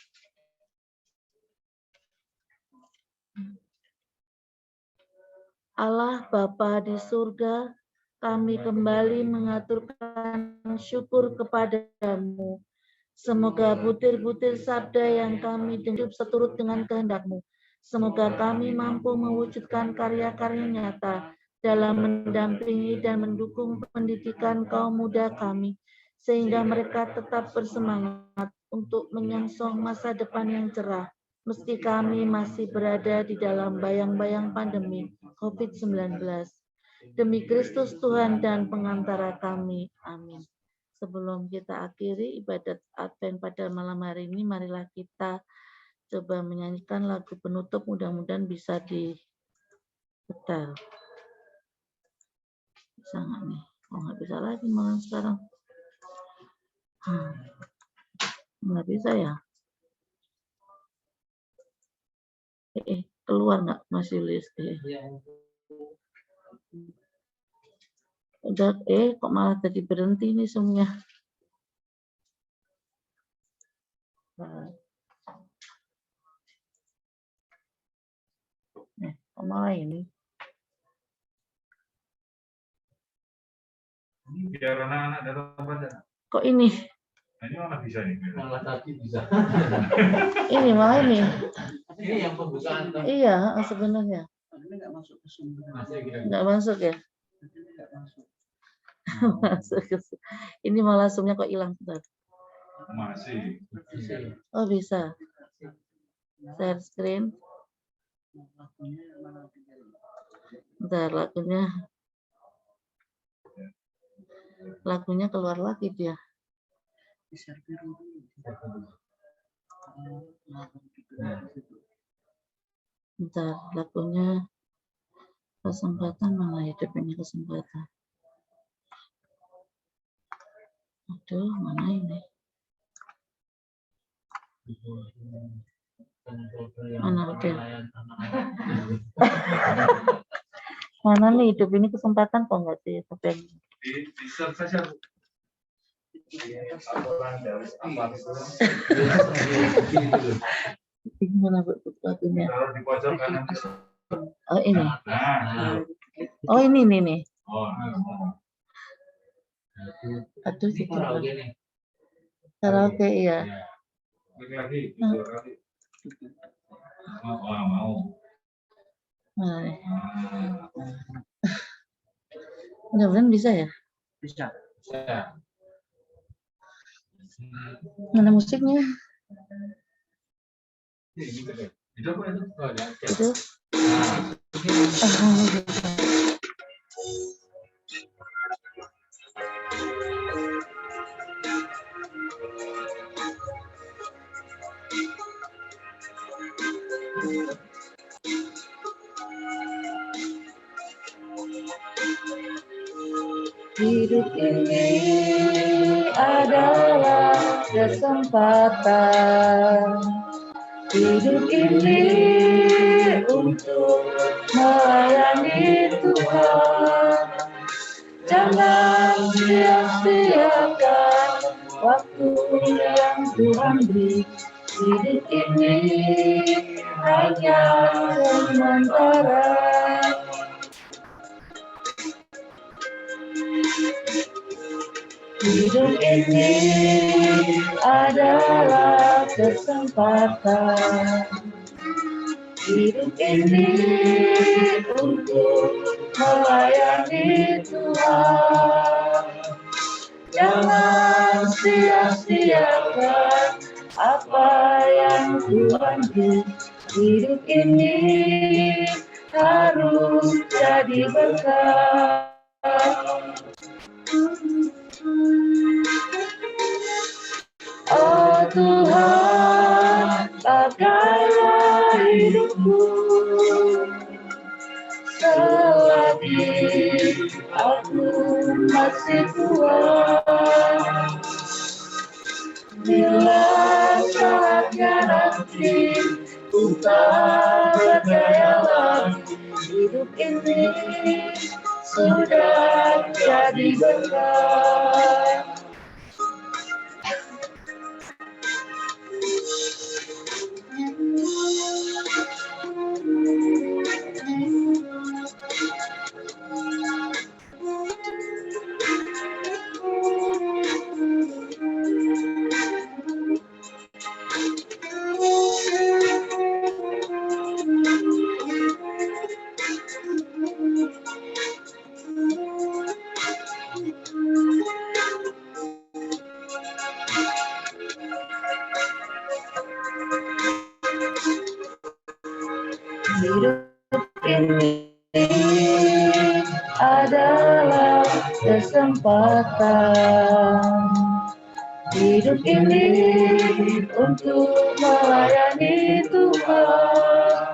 Allah Bapa di surga, kami kembali mengaturkan syukur kepadamu. Semoga butir-butir sabda yang kami dengar seturut dengan kehendak-Mu. Semoga kami mampu mewujudkan karya-karya nyata dalam mendampingi dan mendukung pendidikan kaum muda kami, sehingga mereka tetap bersemangat untuk menyongsong masa depan yang cerah, meski kami masih berada di dalam bayang-bayang pandemi COVID-19. Demi Kristus Tuhan dan pengantara kami. Amin. Sebelum kita akhiri ibadat Advent pada malam hari ini, marilah kita coba menyanyikan lagu penutup, mudah-mudahan bisa diputar. Bisa nggak nih? Oh, nggak bisa lagi malam sekarang. Nggak bisa ya? Keluar nggak Mas Yulis? Udah, kok malah tadi berhenti nih semuanya. Kok malah ini? Biar anak-anak datang pada. Kok ini? Ini malah bisa nih. Malah tadi bisa. Ini malah ini. Ini yang pembukaan. Iya, sebenarnya. Ini nggak masuk ke sumber. Nggak masuk ya? Nggak masuk. Masuk. Ini malah zoom-nya kok hilang. Masih. Oh, bisa. Share screen. Bentar, lagunya keluar lagi dia. Bentar, lagunya kesempatan mana hidup ini kesempatan. Aduh, mana ini? Mana oke. Mana nih hidup ini kesempatan kok nggak sih? Di search saja. Gimana lagunya? Kalau di pojok kanan. Oh ini. Nah. Oh ini nih. Oh. Aduh sih. Karaoke iya. Lagi. Mau. Mudah-mudahan bisa ya? Bisa. Mana musiknya? Itu apa itu? Itu. Hidup ini adalah kesempatan. Hidup ini untuk melayani Tuhan. Jangan sia-siakan waktu yang Tuhan beri. Hidup ini hanya sementara. Hidup ini adalah kesempatan. hidup ini untuk melayani Tuhan. Jangan sia-siakan apa yang Tuhan beri. Hidup ini harus jadi berkat. Oh Tuhan, pakailah hidupku selagi aku masih kuat. Bila saatnya nanti ku tak berdaya lagi, hidup ini sudah jadi berkat. Hidup ini adalah kesempatan. Hidup ini untuk melayani Tuhan.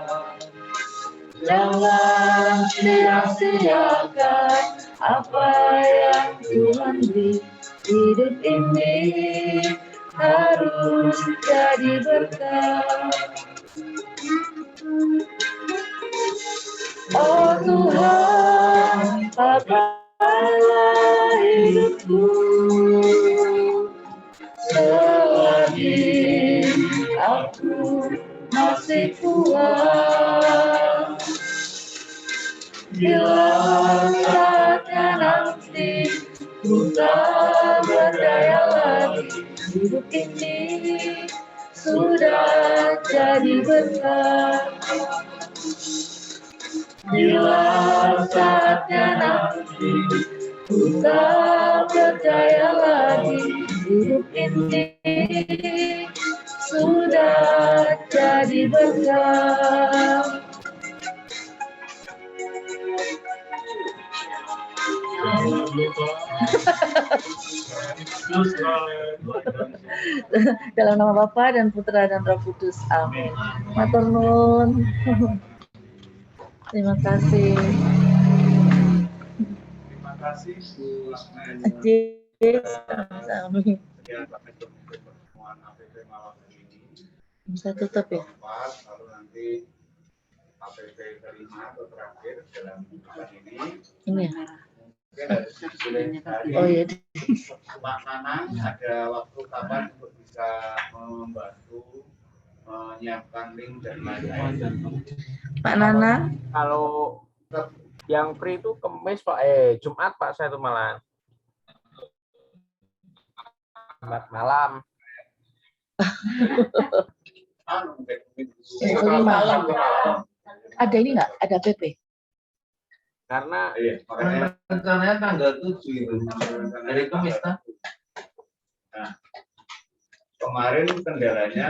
Jangan sia-siakan apa yang Tuhan beri. Hidup ini harus jadi berkat. Oh Tuhan, pakailah hidupku selagi aku masih kuat. Bila saatnya nanti ku tak berdaya lagi, hidup ini sudah jadi berkat. Bila saatnya nanti ku tak berdaya lagi, hidup ini sudah jadi berkat. Dalam nama Bapa dan Putra dan Roh Kudus. Amin. Matur nuwun. Terima kasih. Terima kasih Bu Asma. Amin. Pertemuan APP malam ini. Bisa tutup ya. Lalu nanti APP kelima atau terakhir dalam bulan ini. Ini ya. Oh iya. Pak Nanang, ada waktu kapan untuk bisa membantu menyiapkan link dan lain-lain? Pak Nanang. Kalau yang free itu Kamis Pak, Jumat Pak saya itu malah. Jumat malam. Malam. Ada ini nggak? Ada PP? Karena rencananya tanggal 7 itu dari Kamis. Nah, kemarin kendalanya